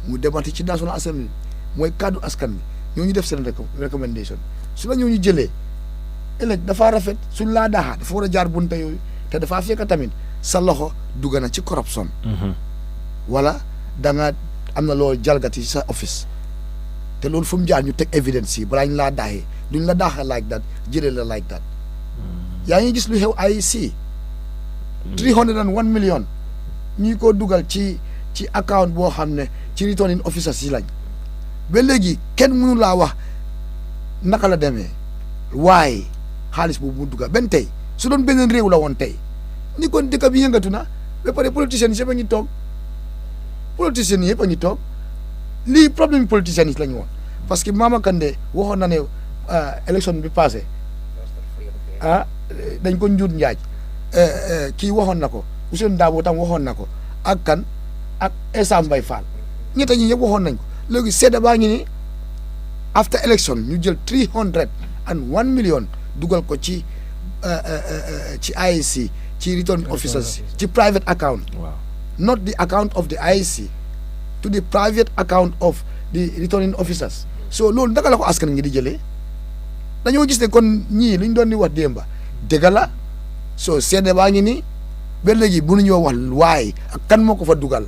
mu demati ci National Assembly mooy kaddu askan bi ñoo ñu def seen recommendation su la ñoo ñu jëlee ëllëg dafa rafet suñ laa daaxaa dafa war a jaar bunta yooyu te dafa fekk tamit sa loxo dugg na ci corruption wala da nga am na loolu jalgati sa office te loolu fu mu jaar ñu teg evidence yi balaa ñu laa daaxee duñ la daaxa like that jëlee la like that yaa ngi gis lu xew IEC 301 million ñi ko dugal ci account boo xam ne ci returning officers yi lañ ba léegi kenn mënu laa wax naka la demee waaye xaalis boobu mu dugal benn tey su doon beneen réew la woon tey ni kon dëkk bi yëngatu na ba pare politiciens yëpp a ngi toog lii problème politiciens yi lañu woon parce que Mama Kandeh waxoon na ne élection bi passé dañ ko njuut njaaj kii waxoon na ko Ousseynou Dabo tam waxoon na ko ak kan ak Essa Mbaye Fall ñett ñi yëpp waxoon nañ ko léegi sedda baa ngi ni after election ñu jël 301 million dugal ko ci IEC ci return officers ci private account not the account of the IEC to the private account of the returning officers so loolu naka la ko askan ngi di jëlee dañoo gis ne kon ñii liñ doon di wax démba dëgg la so sedda baa ngi ni ba léegi mënuñoo wax waaye ak kan moo ko fa dugal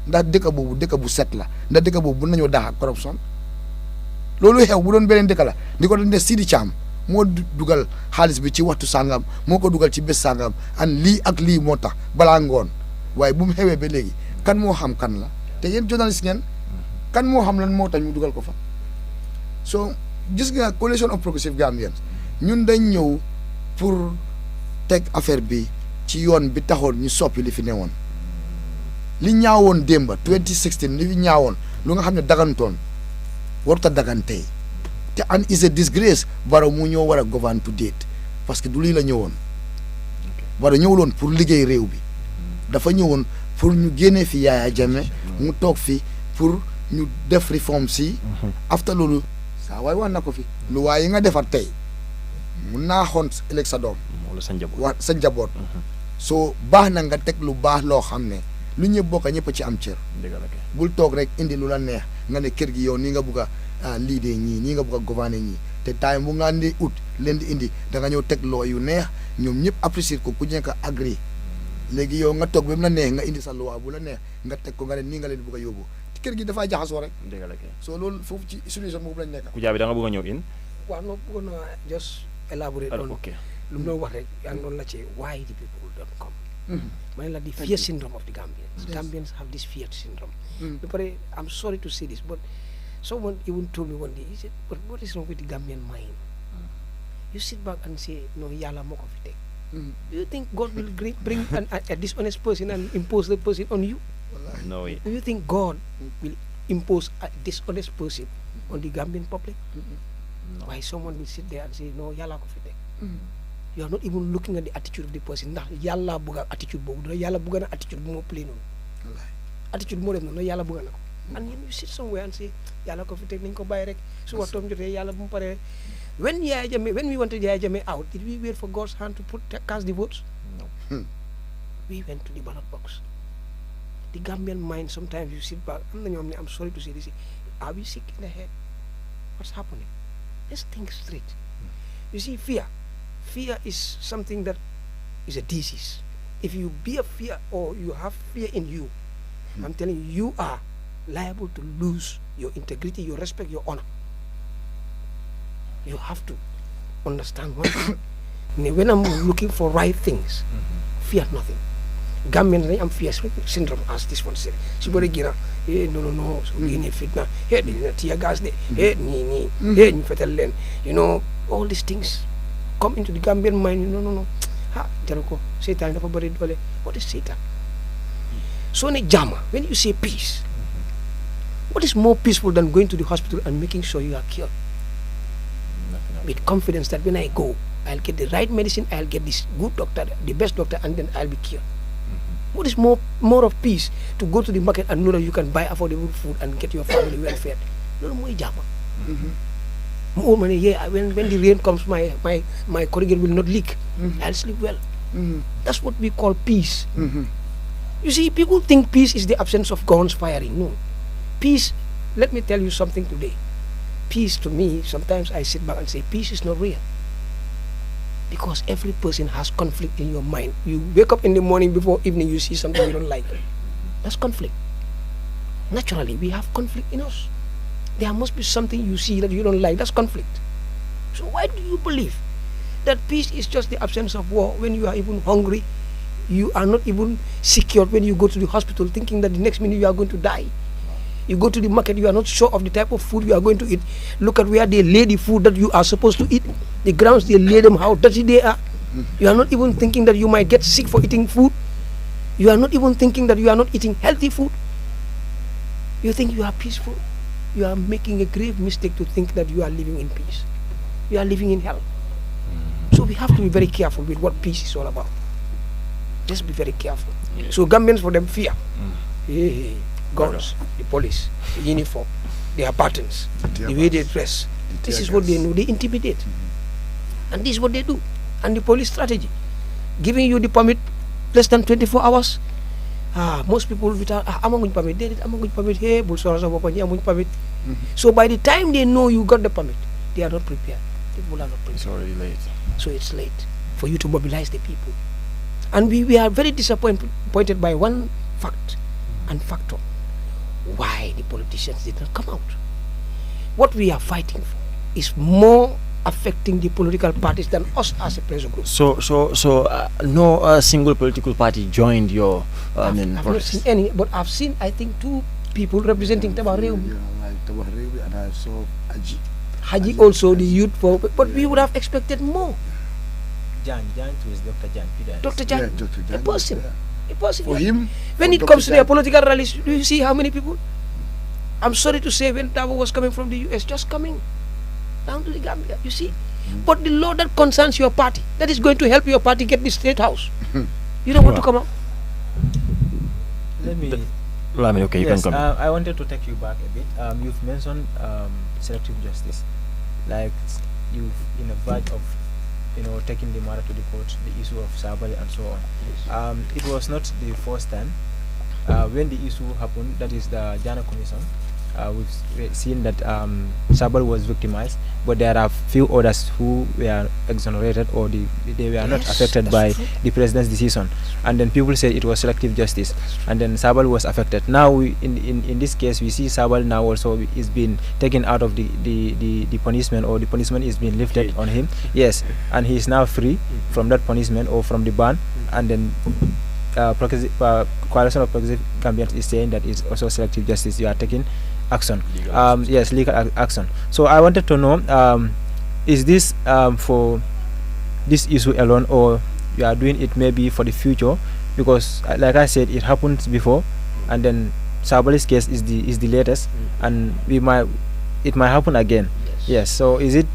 ndax dëkk boobu dëkk bu set la ndax dëkk boobu mën nañoo daax ak corruption loolu xew bu doon beneen dëkk la di ko doon ne Sidi Thiam moo dugal xaalis bi ci waxtu sàngam moo ko dugal ci bés sàngam an lii ak lii moo tax balaa ngoon waaye bu mu xewee ba léegi kan moo xam kan la te yéen journaliste ngeen kan moo xam lan moo tax ñu dugal ko fa so gis nga coalition of progressive Gambians ñun dañ ñëw pour teg affaire bi ci yoon bi taxoon ñu soppi li fi newoon li ñaawoon démba 2016 li fi ñaawoon lu nga xam ne dagantoon warut a dagantey te an is a disgrace Barrow mu ñëw war a govern to date parce que du lii la ñëwoon Barrow ñëwuloon pour liggéey réew bi dafa ñëwoon pour ñu génnee fi Yaya Jammeh mu toog fi pour ñu def réforme si after loolu saa waaye wax na ko fi lu waaye yi nga defar tey mun naa xoon ëllëg sa doom wala sa njaboot soo baax na nga teg lu baax loo xam ne lu ñëpp bokk ñëpp ci am cër bul toog rek indi lu la neex nga ne kër gi yow nii nga bugg a leader ñii nii nga bugg a gouverner ñii te time bu nga ndi ut leen di indi da nga ñëw teg loo yu neex ñoom ñëpp apprécier ko ku nekk agree léegi yow nga toog ba mu la neex nga indi sa loi bu la neex nga teg ko nga ne nii nga leen bugg a yóbbu kër gi dafay jaxasoo rek soo loolu foofu ci solution boobu lañ nekk ku jaabi da nga bëgg a ñëw in waaw non bëggoon na just elaborate on lu mu doon wax rek yaa ngi doon la ci why the people don't come ma ne la the fear syndrome of the Gambians Gambians have this fear syndrome ba pare I'm sorry to say this but someone even told me one day he said but what is wrong with the Gambian mind you sit back and say no yàlla moo ko fi teg do you think God will bring a dishonest person and impose the person on you no way. Do you think God will impose a dishonest person on the Gambian public? No. Why someone will sit there and say, no, yalla ko fi tek. You are not even looking at the attitude of the person. Ndax yalla buga attitude bobu, yalla buga na attitude bu mo play non. Attitude mo def non, yalla buga na ko. and you sit somewhere and say yàlla ko fi teg nañ ko bàyyi rek su waxtoom jotee yàlla bu mu paree when we wanted Yaya Jammeh out, did we wait for God's hand to cast the votes? No. We went to the ballot box. The Gambian mind, sometimes you sit back, I'm sorry to say this, are we sick in the head? What's happening? Let's think straight. You see, fear is something that is a disease. If you be a fear or you have fear in you, I'm telling you, you are liable to lose your integrity, your respect, your honor. You have to understand one thing. When I'm looking for right things, fear nothing. Gambians, I'm fear syndrome, as this one said. She body gina, no, so we need fitna, hey, tear gas, hey, fetal, all these things come into the Gambian mind. No. Ha, Jaroko, Satan, what is Satan? So, Jama, when you say peace, what is more peaceful than going to the hospital and making sure you are cured? With confidence that when I go, I'll get the right medicine, I'll get this good doctor, the best doctor, and then I'll be cured. What is more of peace to go to the market and know that you can buy affordable food and get your family well fed? No more Jama. More money, yeah. When the rain comes, my corrugator will not leak. I'll sleep well. That's what we call peace. You see, people think peace is the absence of guns firing. No. Peace, let me tell you something today. Peace to me, sometimes I sit back and say, peace is not real. Because every person has conflict in your mind. You wake up in the morning, before evening, you see something you don't like. That's conflict. Naturally, we have conflict in us. There must be something you see that you don't like. That's conflict. So why do you believe that peace is just the absence of war? When you are even hungry, you are not even secured when you go to the hospital thinking that the next minute you are going to die. You go to the market, you are not sure of the type of food you are going to eat. Look at where they lay the food that you are supposed to eat. The grounds they lay them, how dirty they are. You are not even thinking that you might get sick for eating food. You are not even thinking that you are not eating healthy food. You think you are peaceful. You are making a grave mistake to think that you are living in peace. You are living in hell. So we have to be very careful with what peace is all about. Just be very careful. Yeah. So Gambians, for them, fear. Hey, guns, the police, the uniform, their patterns, the way they dress. This is what they know. They intimidate. And this is what they do. And the police strategy, giving you the permit less than 24 hours. Most people without among permit, they did among permit. Hey, permit. So by the time they know you got the permit, they are not prepared. People are not prepared. It's already late. So it's late for you to mobilize the people. And we are very disappointed by one fact and factor. Why the politicians did not come out. What we are fighting for is more affecting the political parties than us as a pressure group. So no single political party joined your I've not seen any, but I've seen, I think, 2 people representing Tabareu. Yeah, like Tabareu, and I saw Haji also, the youth, but we would have expected more. Jan was Dr. Jan. Dr. Jan, Yeah, Dr. Jan a person. yeah. A person. For him, When for it Dr. comes to their Jan, political rallies, do you see how many people? I'm sorry to say, when Tabo was coming from the US, just coming down to the Gambia, you see. But the law that concerns your party, that is going to help your party get the state house, you don't want to come out. Let me. Okay, you can Yes, come. I wanted to take you back a bit. You've mentioned selective justice, like you've in a verge of taking the matter to the court, the issue of Sabali and so on. It was not the first time when the issue happened. That is the Jana Commission. We've seen that Sabal was victimized, but there are few others who were exonerated or they were not affected by the president's decision. And then people said it was selective justice, and then Sabal was affected. Now, in this case, we see Sabal now also is being taken out of the punishment, or the punishment is being lifted on him. Yes, and he is now free from that punishment or from the ban, and then Coalition of Progressive Gambians is saying that it's also selective justice. You are taking action. Yes, legal action. So I wanted to know, is this for this issue alone, or you are doing it maybe for the future? Because like I said, it happened before, and then Sabali's case is the latest, and it might happen again. Yes. So is it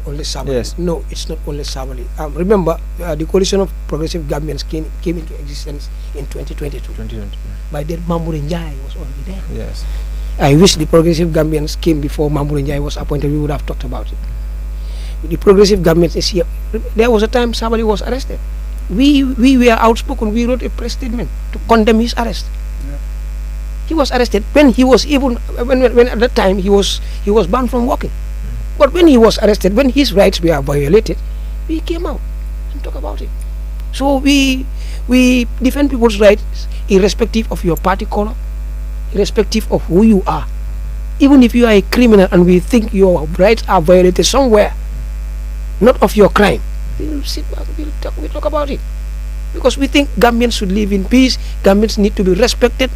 only Sabali. Yes. No, it's not only Sabali. Remember, the coalition of progressive Gambians came into existence in 2022. 2020. By then, Mamour Njai was already there. Yes. I wish the progressive Gambians came before Mamour Njai was appointed. We would have talked about it. The progressive Gambians is here. There was a time Sabali was arrested. We were outspoken. We wrote a press statement to condemn his arrest. Yeah. He was arrested when he was even when at that time he was banned from working. But when he was arrested, when his rights were violated, we came out and talk about it. So we defend people's rights irrespective of your party color, irrespective of who you are. Even if you are a criminal and we think your rights are violated somewhere, not of your crime, we'll sit back, we'll talk about it. Because we think Gambians should live in peace, Gambians need to be respected.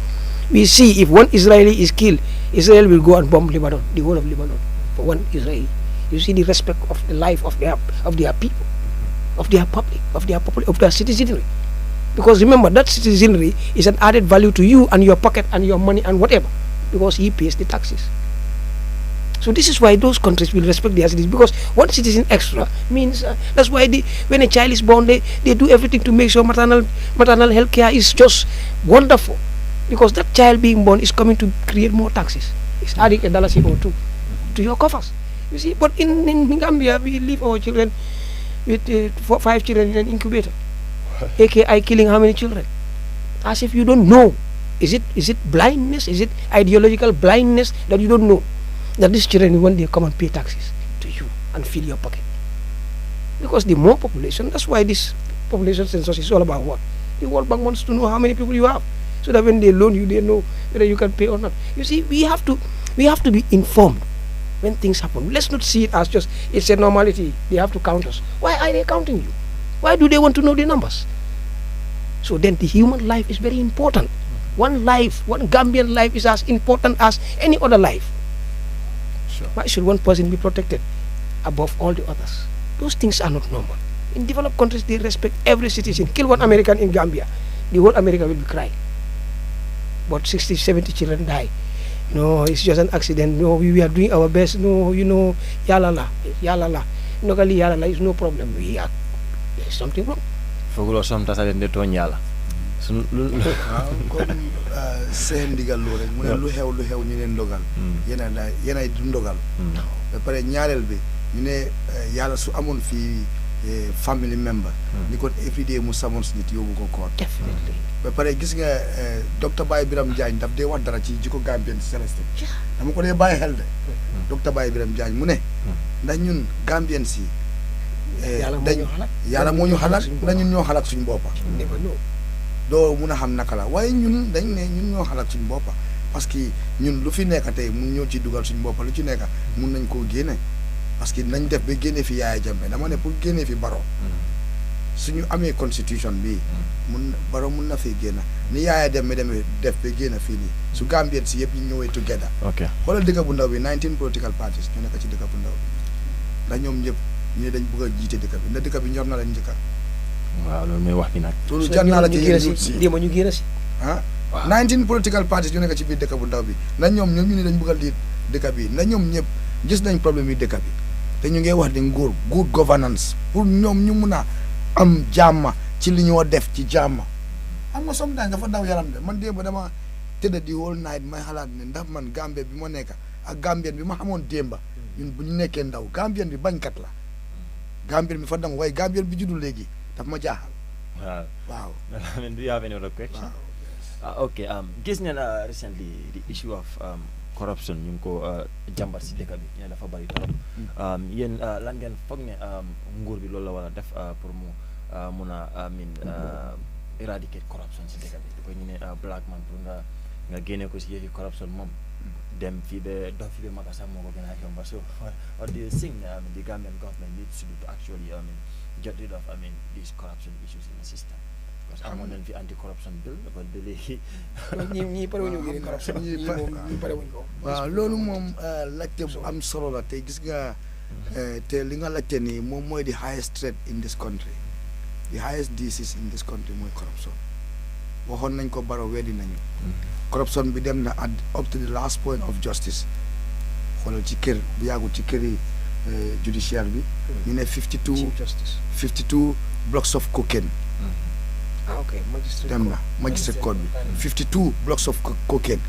We see if one Israeli is killed, Israel will go and bomb Lebanon, the whole of Lebanon, for one Israeli. You see the respect of the life of their people, of their public, of their citizenry. Because remember, that citizenry is an added value to you and your pocket and your money and whatever, because he pays the taxes. So this is why those countries will respect their citizens, because one citizen extra means that's why when a child is born, they do everything to make sure maternal health care is just wonderful, because that child being born is coming to create more taxes. It's adding $1 or two to your coffers. You see, but in Gambia we leave our children with 5 children in an incubator, aka killing how many children? As if you don't know. Is it blindness? Is it ideological blindness that you don't know that these children one day come and pay taxes to you and fill your pocket? Because the more population, that's why this population census is all about what? The World Bank wants to know how many people you have, so that when they loan you, they know whether you can pay or not. You see, we have to be informed when things happen. Let's not see it as just it's a normality. They have to count us. Why are they counting you? Why do they want to know the numbers? So then the human life is very important. One life, one Gambian life is as important as any other life. Sure. Why should one person be protected above all the others? Those things are not normal. In developed countries, they respect every citizen. Kill one American in Gambia, the whole America will be crying. But 60, 70 children die. No, it's just an accident. No, we are doing our best. No, yalala. Nokali yalala is no problem. There's something wrong. Fogulo sometimes I didn't do nyala. comme seen ndigal loolu rek mu ne lu xew ñu ne ndogal yéenay du ndogal ba pare ñaareel bi ñu ne yàlla su amoon fii family member ni kon everyday mu summons nit yóbbu ko koor Definitely. ba pare gis nga docteur Baye Biram Diagne daf dee wax dara ci jikko Gambien Célestin dama ko dee bàyyi xel de docteur Baye Biram Diagne mu ne ndax ñun Gambien si yàlla moo ñu xalaat ndax ñun ñoo xalaat suñu boppa doo mun a xam naka la waaye ñun dañ ne ñun ñoo xalaat suñu boppa parce que ñun lu fi nekk tey mun ñoo ci dugal suñu boppa lu ci nekk mun nañ koo génne parce que nañ def ba génne fi Yaaya Jammeh dama ne pour génne fi Barrow suñu amee constitution bi Barrow mun na fi génn ni Yaaya Jammeh demee def ba génn fii nii su Gambien si yëpp ñu ñëwee together xoolal dëkk bu ndaw bi 19 political parties ñu nekk ci dëkk bu ndaw bi ndax ñoom ñëpp ñu ne dañ bëgg a jiite dëkk bi ndax dëkk bi ñor na leen njëkka waaw loolu mooy wax bi nag. loolu jar naa la ci yéen si ñu génn si. ah 19 political parties yu nekk ci biir dëkk bu ndaw bi na ñoom ñu ne dañ bëgg a liit dëkk bi na ñoom ñëpp gis nañ problème yi dëkk bi te ñu ngi wax di nguur good governance pour ñoom ñu mun a am jàmma ci li ñoo def ci jàmma xam nga sometimes dafa daw yaram de man démb dama tëdd di whole night may xalaat ne ndax man Gambien bi ma nekk ak Gambien bi ma xamoon démba ñun bu ñu nekkee ndaw Gambien bi bañkat la Gambien bi fa dang waaye Gambien bi juddu léegi daf ma jaaxal. waaw. I mean, do you have any other question? Okay. Gis ngeen recently the issue of corruption ñu ngi ko jàmbat si dëkk bi ñu ne dafa bari trop. Yéen lan ngeen foog ne nguur bi loolu la war a def pour mu mun a eradicate corruption si dëkk bi ko ñu ne black man pour nga génne ko si yëfi corruption moom dem fii ba dox fii ba Makasar moo ko gën a yomba so what do you think the Gambian government needs to do to actually get rid of these corruption issues in the system? Because amoon nañ fi anti-corruption bill ba léegi. ñii pare wuñu génne corruption ñii pare wuñ ko. waaw loolu moom laajte bu am solo la te gis nga te li nga laajte nii moom mooy the highest threat in this country the highest disease in this country mooy corruption waxoon nañ ko Barrow weddi nañu. corruption bi dem na up to the last point of justice xoolal ci kër bu yàggul ci kër yi judiciaire bi ñu ne 52 Chief Justice 52 blocks of cocaine ok magistrate dem na magistrate court bi 52 blocks of cocaine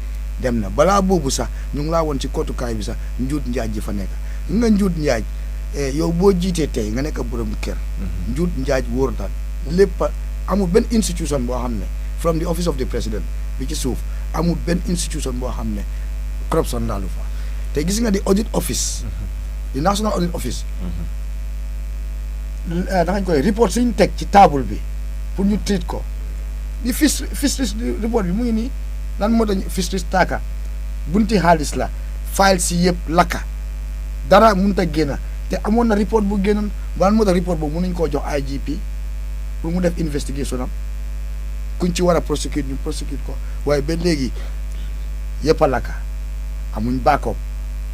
dem na balaa boobu sax ñu ngi laa woon ci kootukaay bi sax njuut njaaj ji fa nekk nga njuut njaaj yow boo jiitee tey nga nekk borom kër njuut njaaj wóor daal lépp amul benn institution boo xam ne from the office of the president bi ci suuf amul benn institution boo xam ne corruption daalu fa te gis nga di audit office di national audit office danañ koy report suñu teg ci table bi pour ñu treat ko di fisheries report bi mu ngi nii lan moo tax fisheries taaka bunti xaalis la file si yëpp lakka dara mënut a génn te amoon na report bu génnoon lan moo tax report boobu mënuñ koo jox IGP pour mu def investigation am kuñ ci war a prosecute ñu prosecute ko waaye ba léegi yëpp a lakka amuñ backup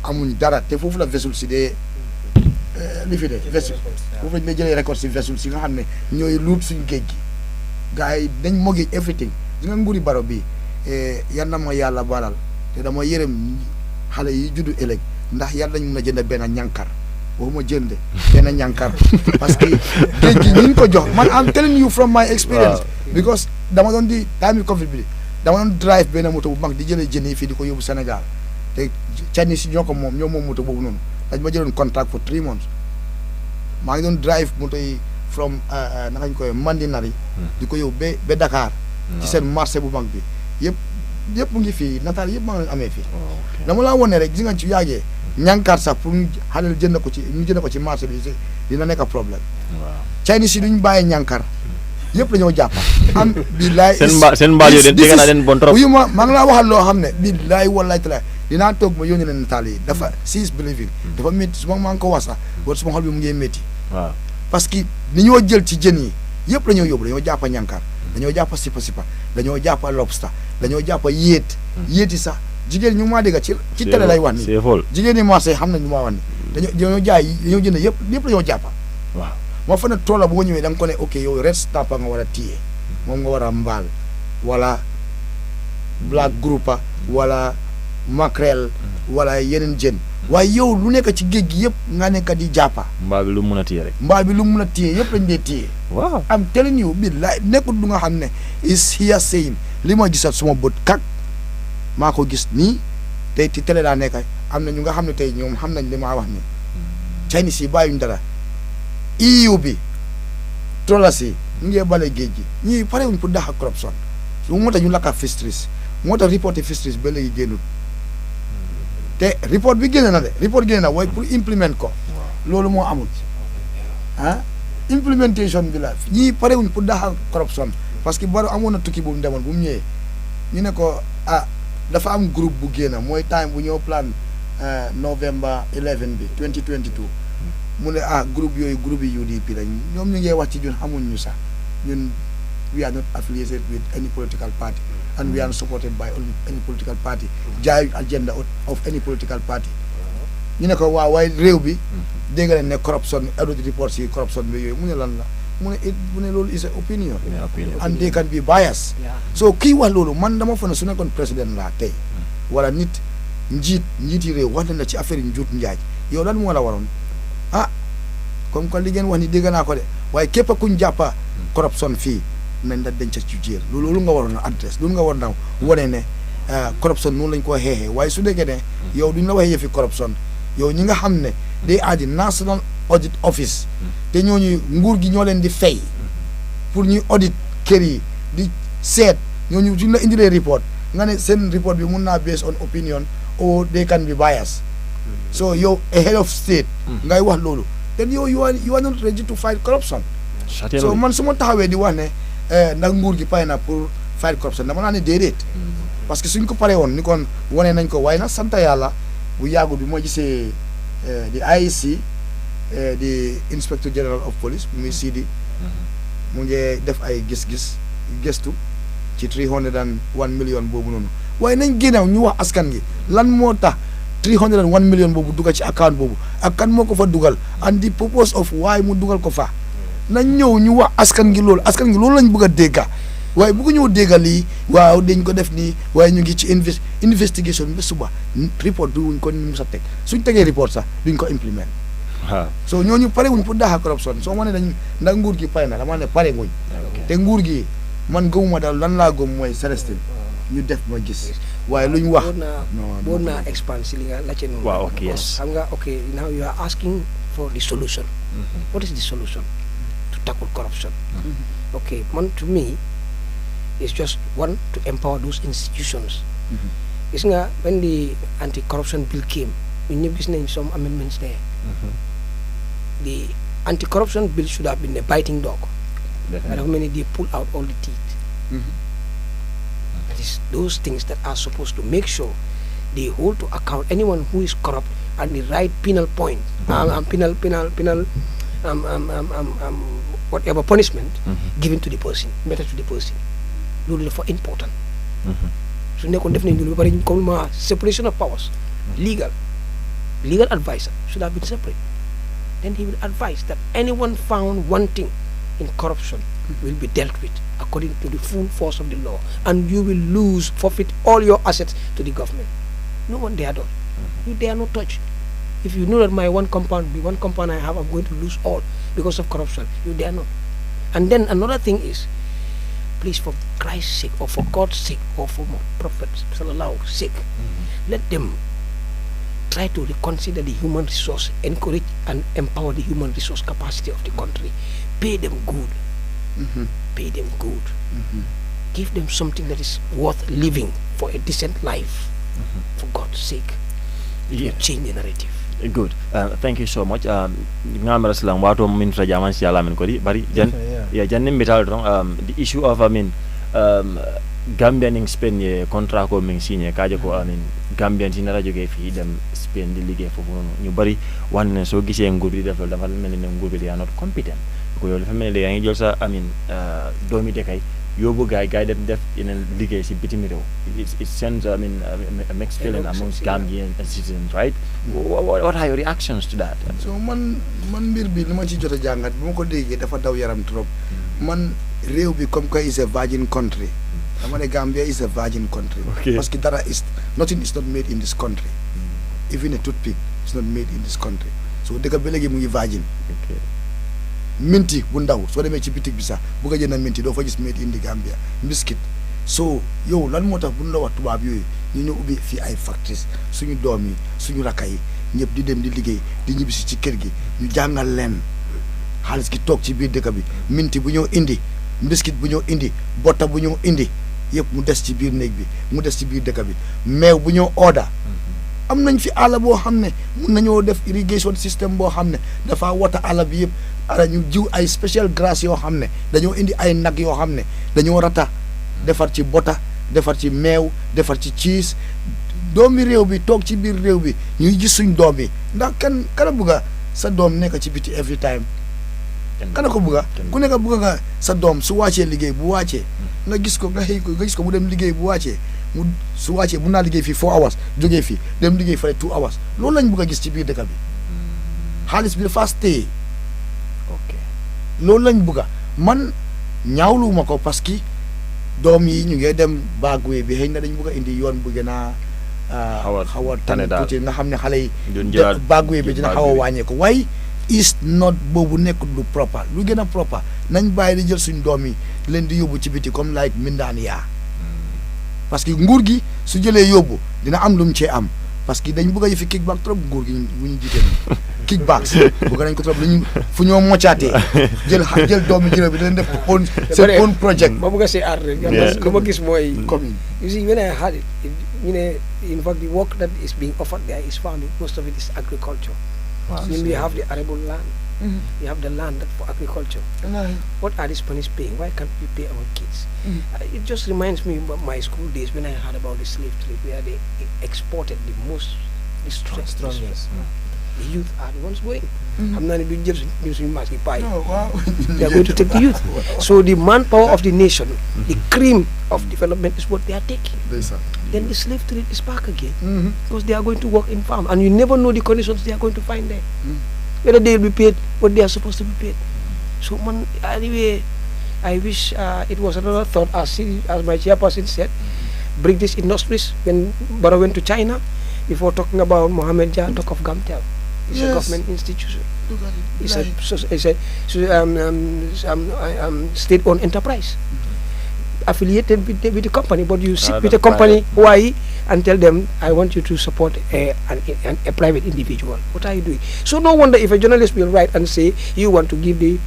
amuñ dara te foofu la vessel si dee li fi de vessel foofu lañ lay jëlee record si vessel si nga xam ne ñooy luut suñ géej gi gars yi dañ mogi everything di nga nguuri baro bi yan na ma yàlla balal te dama yërëm xale yi juddu ëllëg ndax yàlla dañ mun a jënd benn ñànkar waxuma jënd benn ñànkar parce que géej gi ñu ko jox man am telling you from my experience because dama doon di time covid bi dama doon drive benn moto bu mag di jëlee jën yi fii di ko yóbbu Sénégal te Chinese si ñoo moom moto boobu noonu dañ ma jëloon contract for 3 months maa ngi doon drive moto yi from naka ñu koy Mandinari di ko yóbbu ba Dakar ci seen marché bu mag bi yëpp mu ngi fii nataal yëpp maa ngi amee fii dama laa wone rek gis nga ci yàggee ñànkaar sax pour ñu xaleel jënd ko ci marché bi dina nekk problème Chinese yi duñ bàyyi ñànkaar yëpp la ñoo jàppa am billaay seen mbaal yooyu dégg naa leen bon trop wuyu maa ngi laa waxal loo xam ne billaay wallaay talaay dinaa toog ma yónni leen nataal yi dafa sis believing dafa métti su ma maa ngi ko wax sax wala suma xol bi mu ngi métti waaw parce que ni ñoo jël ci jën yi yëpp la ñoo yóbbu dañoo jàppa ñànkaar dañoo jàppa sipa dañoo jàppa lobster dañoo jàppa yéet yi sax jigéen ñu maa dégg ci télé lay wax ni jigéen ñi marché xam nañ ñu maa wax ni dañoo jaay dañoo jënd yëpp la ñoo jàppa waaw moo fa ne toola boo ñëwee da nga ko ne ok yow red snapper nga war a téye moom nga war a mbaal wala black grouper wala mackerel wala yeneen jën waaye yow lu nekk ci géej gi yëpp nga nekk di jàppa mbaal bi lu mun a téye rek mbaal bi lu mun a téye yëpp lañ dee téye waaw am telling you billaay nekkul lu nga xam ne is here saying li ma gisat suma bët kak maa ko gis nii tey ci télé daa nekk am na ñu nga xam ne tey ñoom xam nañ li ma wax ni Chinese yi bàyyuñ dara EU bi trolas yi ñu ngee bale géej gi ñii parewuñ pour daxa corruption su moo tax ñu lakka fisheries moo tax reporté fisheries ba léegi génnul te report bi génne na de report génne na waaye pour implement ko loolu moo amul implementation bi la ñii parewuñ pour daxa corruption parce que baro amoon na tukki bu mu demoon bu mu ñëwee ñu ne ko dafa am groupe bu génn mooy time bu ñëw plan November 11 bi 2022 mu ne groupe yi UDP lañ ñoom ñu ngee wax ci ñun xamuñ ñu sax ñun we are not affiliated with any political party and we are not supported by any political party jaay agenda of any political party ñu ne ko waaw waaye réew bi dégg nga ne corruption audit reports yi corruption bi yooyu mu ne lan la mu ne loolu is a opinion and they can be biased so kii wax loolu man dama fa ne su nekkoon président laa tey wala njiiti réew wax nañ la ci affaire yi njuut njaaj yow lan moo la waroon comme que li ngeen wax ni dégg naa ko de waaye képp kuñ jàppa corruption fii nañ la denc ci jéer loolu nga waroon a adresse loolu nga waroon a wane ne corruption noonu lañ ko xeexee waaye su déggee ne yow duñ la waxee yëfi corruption yow ñi nga xam ne day aadi National Audit Office te ñooñu nguur gi ñoo leen di fay pour ñuy audit kër yi di seet ñooñu suñ la indilee report nga ne seen report bi mun naa based on opinion or they can be biased so yow a head of state ngay wax loolu then yow you are not ready to fight corruption so man su ma taxawee di wax ne ndax nguur gi pare na pour fight corruption dama naa ne déedéet parce que suñ ko paree woon ni kon wane nañ ko waaye nag sant yàlla bu yàggu bi moo gisee di IEC di Inspector General of Police muy Sidi mu ngi def ay gëstu ci 301 million boobu noonu waaye nañ génnew ñu wax askan gi lan moo tax 301 million boobu dugal ci account boobu ak kan moo ko fa dugal and the purpose of why mu dugal ko fa nañ ñëw ñu wax askan gi loolu lañ bëgg a dégga waaye bëgg ñëw dégga lii waaw dañ ko def nii waaye ñu ngi ci investigation ba suba report du wuñ ko ni mu sa teg suñ tegee report sax duñ ko implement so ñooñu pare wuñ pour daaxa corruption soo ma ne dañ ndax nguur gi pare na dama ne pare nguñ te nguur gi man gëmuma daal lan laa gëm mooy Celestine ñu def ma gis waaye lu ñu wax boo naa expand si li nga laajte noonu. waaw ok yes xam nga ok now you are asking for the solution. What is the solution to tackle corruption? Okay, man, to me it's just one, to empower those institutions. Gis nga when the anti-corruption bill came, ñun ñëpp gis nañ some amendments there. The anti-corruption bill should have been a biting dog. But how many they pull out all the teeth? That is those things that are supposed to make sure they hold to account anyone who is corrupt and the right penal point, whatever punishment given to the person, better to the person. Loolu dafa important. Su nekkoon def nañ loolu ba pare comme ma separation of powers, legal advisor should have been separate. Then he will advise that anyone found wanting in corruption will be dealt with according to the full force of the law, and you will forfeit all your assets to the government. No one dare done. You dare not touch. If you know that the one compound I have, I'm going to lose all because of corruption, you dare not. And then another thing is, please, for Christ's sake, or for God's sake, or for Prophet Sallallahu sake, let them try to reconsider the human resource, encourage and empower the human resource capacity of the country. Pay them good. Pay them good. Give them something that is worth living for a decent life. For God's sake. You change the narrative. Good. Thank you so much. Ngamara salam wato min ta jaman si ala min ko di bari jan jannim bital don the issue of Gambian in Spain ye contract ko min signé kaje ko Gambian ci nara joge fi dem Spain di liggéey fofu ñu bari wan ne so gisee nguur di def dafa melni ne nguur bi they are not competent ko yow dafa melni yaa ngi jël sa doomi dekay yóbbu gaay dem def yeneen liggéey si bitim réew it sends a mixed feeling amongst Gambian citizens, right? What are your reactions to that? So man mbir bi li ma ci jot a jàngat bu ma ko déggee dafa daw yaram trop man réew bi comme que is a virgin country dama ne Gambia is a virgin country parce que nothing is not made in this country, even a toothpick is not made in this country, so dëkk ba léegi mu ngi virgin. Minti bu ndaw soo demee ci bitik bi sax bu ko jënd minti doo fa gis made in the Gambia biscuit. So yow lan moo tax bu ñu la wax tubaab yooyu ñu ñëw ubbi fii ay factories suñu doom yi suñu rakka yi ñëpp di dem di liggéey di ñibbisi ci kër gi ñu jàngal leen xaalis gi toog ci biir dëkk bi minti bu ñëw indi biscuit bu ñëw indi botta bu ñëw indi yëpp mu des ci biir néeg bi mu des ci biir dëkk bi meew bu ñëw order. am nañ fi àll boo xam ne mun nañoo def irrigation system boo xam ne dafa wata àll bi yëpp ala ñu jiw ay special grass yoo xam ne dañoo indi ay nag yoo xam ne dañoo rata defar ci bota defar ci meew defar ci cheese doomi réew bi toog ci biir réew bi ñuy gis suñ doom yi ndax kana bugga sa doom nekk ci biti every time kana ko bugga ku nekk bugga nga sa doom su wàccee liggéey bu wàccee nga gis ko nga gis ko mu dem liggéey bu wàccee su wàccee mun naa liggéey fii 4 hours jógee fii dem liggéey fale 2 hours loolu lañ bëgg a gis ci biir dëkk bi xaalis bi dafa stay loolu lañ bëgg a man ñaawluwuma ko parce que doom yi ñu ngi dem baagwee bi xëy na dañ bëgg a indi yoon bu gën a xaw a tane tuuti nga xam ne xale yi baagwee bi dina xaw a wàññee ko waaye is not boobu nekkul lu proper lu gën a proper nañ bàyyi di jël suñ doom yi leen di yóbbu ci biti comme like mindaan yaa parce que nguur gi su jëlee yóbbu dina am lu mu cee am parce que dañ bëgg a yëfi kickback trop nguur gi bu ñu jiite nii kickback bëgg nañ ko trop dañu fu ñoo moccaatee jël doomi jërë bi dañ def seen own project. ma bëgg a see aar rek lu ma gis mooy commune you see when I had it ñu ne in fact the work that is being offered there is found most of it is agriculture. We have the arable land. We have the land for agriculture. What are the Spanish paying? Why can't we pay our kids? It just reminds me of my school days when I heard about the slave trade, where they exported the strongest. The youth are the ones going. I'm not even just using my pie. They are going to take the youth. So the manpower of the nation, the cream of development is what they are taking. Then the slave trade is back again because they are going to work in farm, and you never know the conditions they are going to find there. Whether they will be paid what they are supposed to be paid. So anyway, I wish it was another thought, as my chairperson said, bring these industries. When Barrow went to China, before talking about Mohammed Jah, talk of Gamtel. It's a government institution. Look at it. It's Like, a state-owned enterprise, affiliated with the company. But you sit with a that's company, why, and tell them, I want you to support a private individual. What are you doing? So no wonder if a journalist will write and say, you want to give the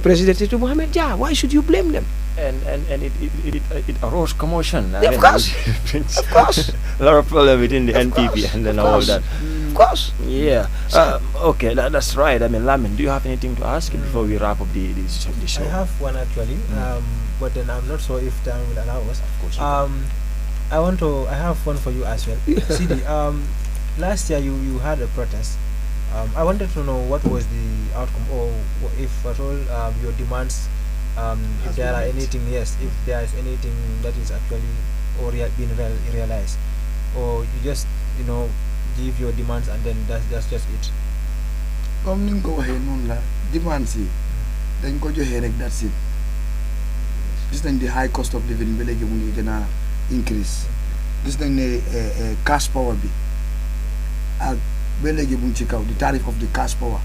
presidency to Mohamed Jah, why should you blame them? And it arose commotion. Yeah, of course. Of course. A lot of problem within the NPP and then all that. Of course. Yeah. Okay, that's right. I mean, Lamin, do you have anything to ask before we wrap up the show? I have one actually, but then I'm not sure if time will allow us. Of course. I have one for you as well. CD, last year you had a protest. I wanted to know what was the outcome, or if at all your demands, if there are anything, if there is anything that is actually or being realized, or you just give your demands and then that's just it. comme ni nga ko waxee noonu la demands yi dañ ko joxee rek that's it. Gis nañ the high cost of living ba léegi mu ngi gën a increase. Gis nañ ne cash power bi ak ba léegi mu ngi ci kaw. The tariff of the cash power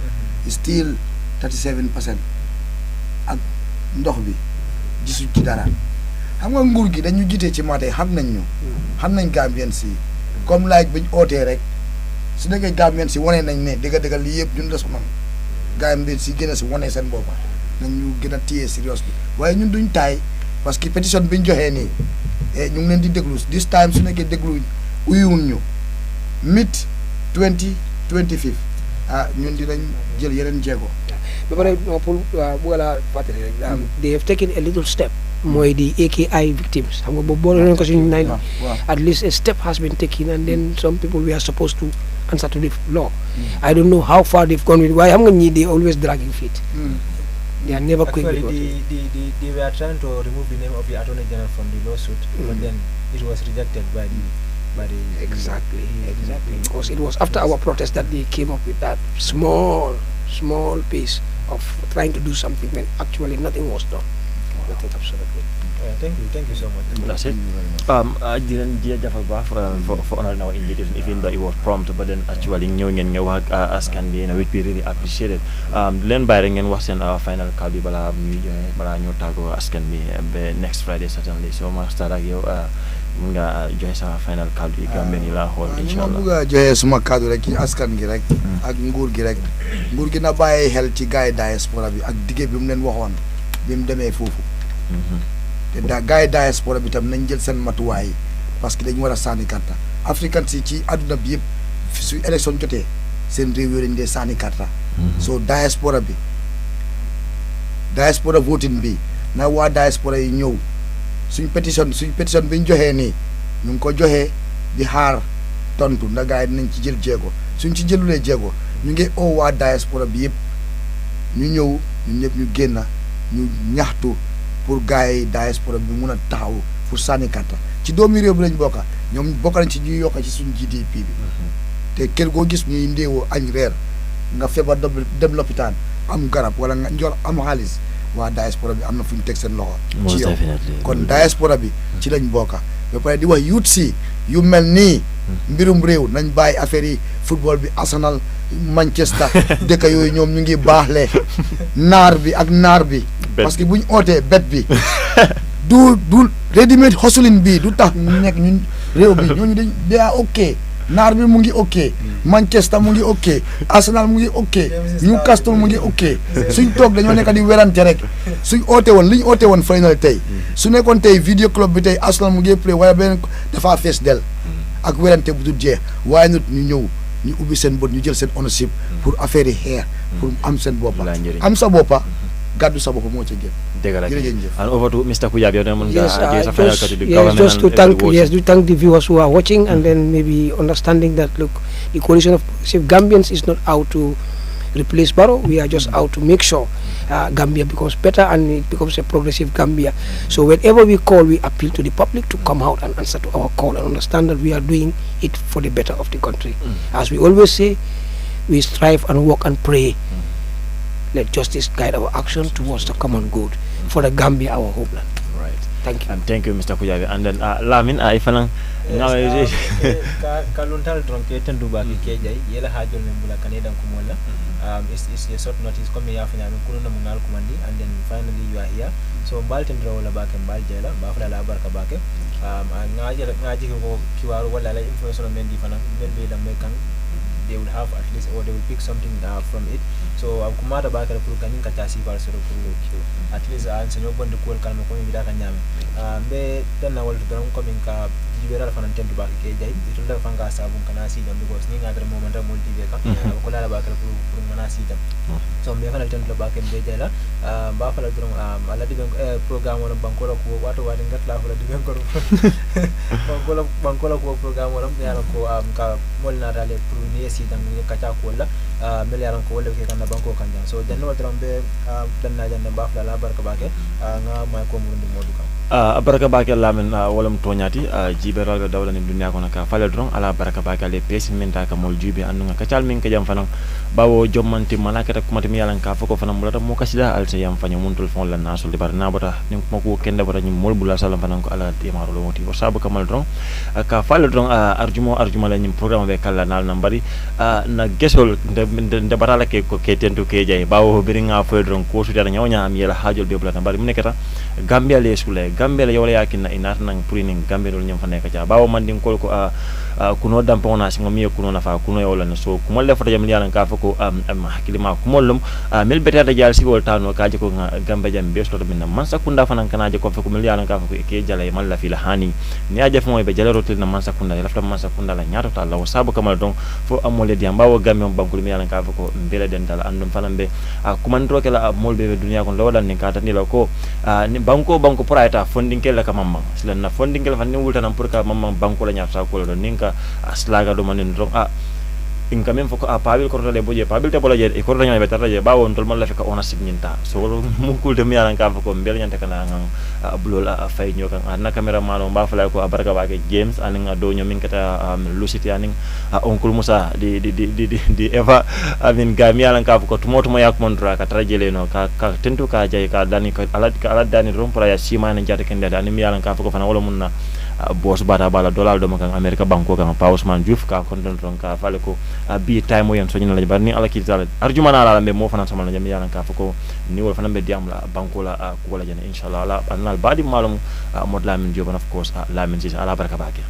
is still 37%. ak ndox bi gisuñ ci dara. Xam nga nguur gi dañu jiite ci maté xam nañ ñu. Xam nañ Gambians yi comme like buñ ootee rek su nekkee Gambians yi wane nañ ne dëgg lii yëpp ñun la sonal. Gambians yi gën a si wane seen bopp nañ ñu gën a téye serious bi waaye ñun duñ taay parce que pétition bi ñu joxee nii ñu ngi leen di déglu this time su nekkee déglu uyuwuñ ñu mid 2025 ñun dinañ jël yeneen jéego. ba pare pour bu la fàttali rek they have taken a little step mooy di AKI victims xam nga boobu boole nañ ko suñu nine at least a step has been taken and then some people we are supposed to answer to the law. I don't know how far they've gone with waaye xam nga ñii they always dragging feet. They are never quick with what they were trying to remove the name of the Attorney General from the lawsuit, but then it was rejected by the exactly because it was after our protest that they came up with that small piece of trying to do something when actually nothing was done. Nothing, absolutely. Thank you so much. That's it. I didn't for honoring our invitation, even though it was prompt, but then actually knowing and work as can be, we really appreciate it. Len Byron and was in our final call bala new tago as can be next Friday certainly. So master you nga joxe sama final call yi Gambien yi la xool inshallah. Ma bëgg a joxe suma kaddu rek ci askan gi rek ak nguur gi na bàyyi xel ci gaay diaspora bi ak dige bi mu leen waxoon bi mu demee foofu. Te gaay diaspora bi tam nañ jël seen matuwaay parce que dañu war a sànni karta africain si ci àdduna bi yëpp su élection jotee seen réew yooyu dañ dee sànni karta. So diaspora voting bi na waa diaspora yi ñëw suñ pétition bi ñu joxee nii ñu ngi ko joxee di xaar tontu ndax gaay dinañ ci jël jéego suñ ci jëlulee jéego ñu ngi oo waa diaspora bi yëpp ñu ñëw ñun ñëpp ñu génn ñu ñaxtu pour gaay diaspora bi mun a taxaw pour sànni karta ci doomi réew bi lañ bokka ñoom bokk nañ ci ñuy yokk ci suñ GDP bi te kër goo gis ñuy ndéewoo añ reer nga feebar dem lopitaan am garab wala nga njol am xaalis waa diaspora bi am na fu ñu teg seen loxo ci yow kon diaspora bi ci lañ bokka ba pare di wax youth si yu mel nii mbirum réew nañ bàyyi affaire yi football bi Arsenal Manchester dëkk yooyu ñoom ñu ngi baaxle naar bi parce que bu ñu ootee bet bi du ready made hustling bi du tax ñu nekk ñun réew bi ñooñu dañ they are ok naar bi mu ngi ok Manchester mu ngi ok Arsenal mu ngi ok Newcastle mu ngi ok suñ toog dañoo nekk di werante rek suñ oote woon li ñu oote woon final tey su nekkoon tey video club bi tey Arsenal mu ngi play wala beneen dafa fees del ak werante bu dul jeex waaye nit ñu ñëw ñu ubbi seen bët ñu jël seen ownership pour affaire yi xeer pour am seen boppa am sa boppa gàddu sa bopp moo ci gën. dëgg la jërëjëf. And over to Mr. Kouyabe, yow mën nga just to thank the viewers who are watching and then maybe understanding that look, the coalition of progressive Gambians is not out to replace Barrow. We are just out to make sure Gambia becomes better and it becomes a progressive Gambia. So whenever we call, we appeal to the public to come out and answer to our call and understand that we are doing it for the better of the country. As we always say, we strive and work and pray. Let justice guide our action towards the common good for the Gambia, our homeland. Right. Thank you Mr. Kujabi. And then Lamin ifana ngawe ka luntal dron ke tendu ba ke jay yela hajol men bula kaneda ko molla is a short notice comme ya fanya men kuno mo ngal kumandi and then finally you are here so balten draw la ba ke bal jela ba fala la barka ba ke ngaji ko kiwaru wala la information men di fana men be da me kan they will have at least or they will pick something from it so kumada ba ka pour kanin ka tasi bar so pour at least an senyo bonde ko kalma ko mi da kan nyame be tan na wal don ko min ka jibera fana tentu ba ke jay itu da fanga sabun kana si dam because ni ngadar moment multi be ka ko la ba ka pour mana si dam so me fana tentu ba ke be jala ba fala don ala digan programme wala Bankola Kuwo wato wadi ngat la fala digan ko Bankola Kuwo programme wala ya ko ka mol na dale pour ni si dam ni ka ta ko la miliyaran ko wala ke kan banko kan so janno wadram be dan na janne ba fala la barka ba ke nga ma ko mun di modu kam baraka bakel lamen wolam toñati jiberal ga dawla ni dunya ko naka fale dron ala baraka bakel le pesi minta ka mol jubi andu nga kacal min ka jam fanan bawo jommanti malaka ta kumati mi yalan ka fako fanan mulata mo kasida al yam fanyo muntul fon la nasul di bar na bota ni ko ko kende bota ni mol bula salam fanan ko ala timaro lo moti o sabu kamal dron ka fale dron arjumo la ni programme be kala nal nambari na gesol de batala ke ko ketentu ke jay bawo biringa fo dron ko su dara nyawnya am yela hajol be bula nambari mi nekata Gambia le sule Gambia la yola yakin na inat nang purining Gambia dol nyam fa nek ca bawo man ding ko kuno dampo na singo mi kuno na fa kuno yola na so kumal le fata jam liana ka fa ko hakili ma kumolum mil beta da jal si wol tano ka ko Gambia jam be so min man sakunda fa nan kana je ko fa ko mil liana ka fa ko ke jala man la fi la hani ni aje fa moy be jala rotel na man sakunda la man sakunda la nyaato ta law sabu kamal don fo amole diam bawo Gambia bankul mi liana ka fa ko mbele den dal andum fanambe kumandro ke la molbe dunya ko lawdan ni ka tan ni la ko ni banko purayta fondinkel la ka mamma silan na fondinkel fan ni wulta nam pour ka mamma banko la nyata ko do ninka aslaga do manen ron inka même foko pabil ko tole boje pabil te bolo je e ko dañu be tarra je bawo tol man la feka ona signinta so mu kul de mi yaran ka fako mbel nyanta kana ngang bulol fay nyoka na camera mano ba fala ko baraka ba ke James aning do nyomin kata Lucity aning oncle Musa di Eva amin gami yaran ka fako tumoto mo yak mondra ka tarjele no ka tentu ka jay ka dani ka ala dani rom para ya sima na jata kende dani mi yaran ka fako fana wala munna boss bata bala dollar do makan America banko kan Pausman Diouf ka konton ron ka fale ko bi time mo yen so nyina la barni ala kitala arjumana ala be mo fana sama la jam yalan ka fako ni wol fana be diam la banko la ko la jana inshallah ala anal badi malum mod la min joban of course la min ala baraka bake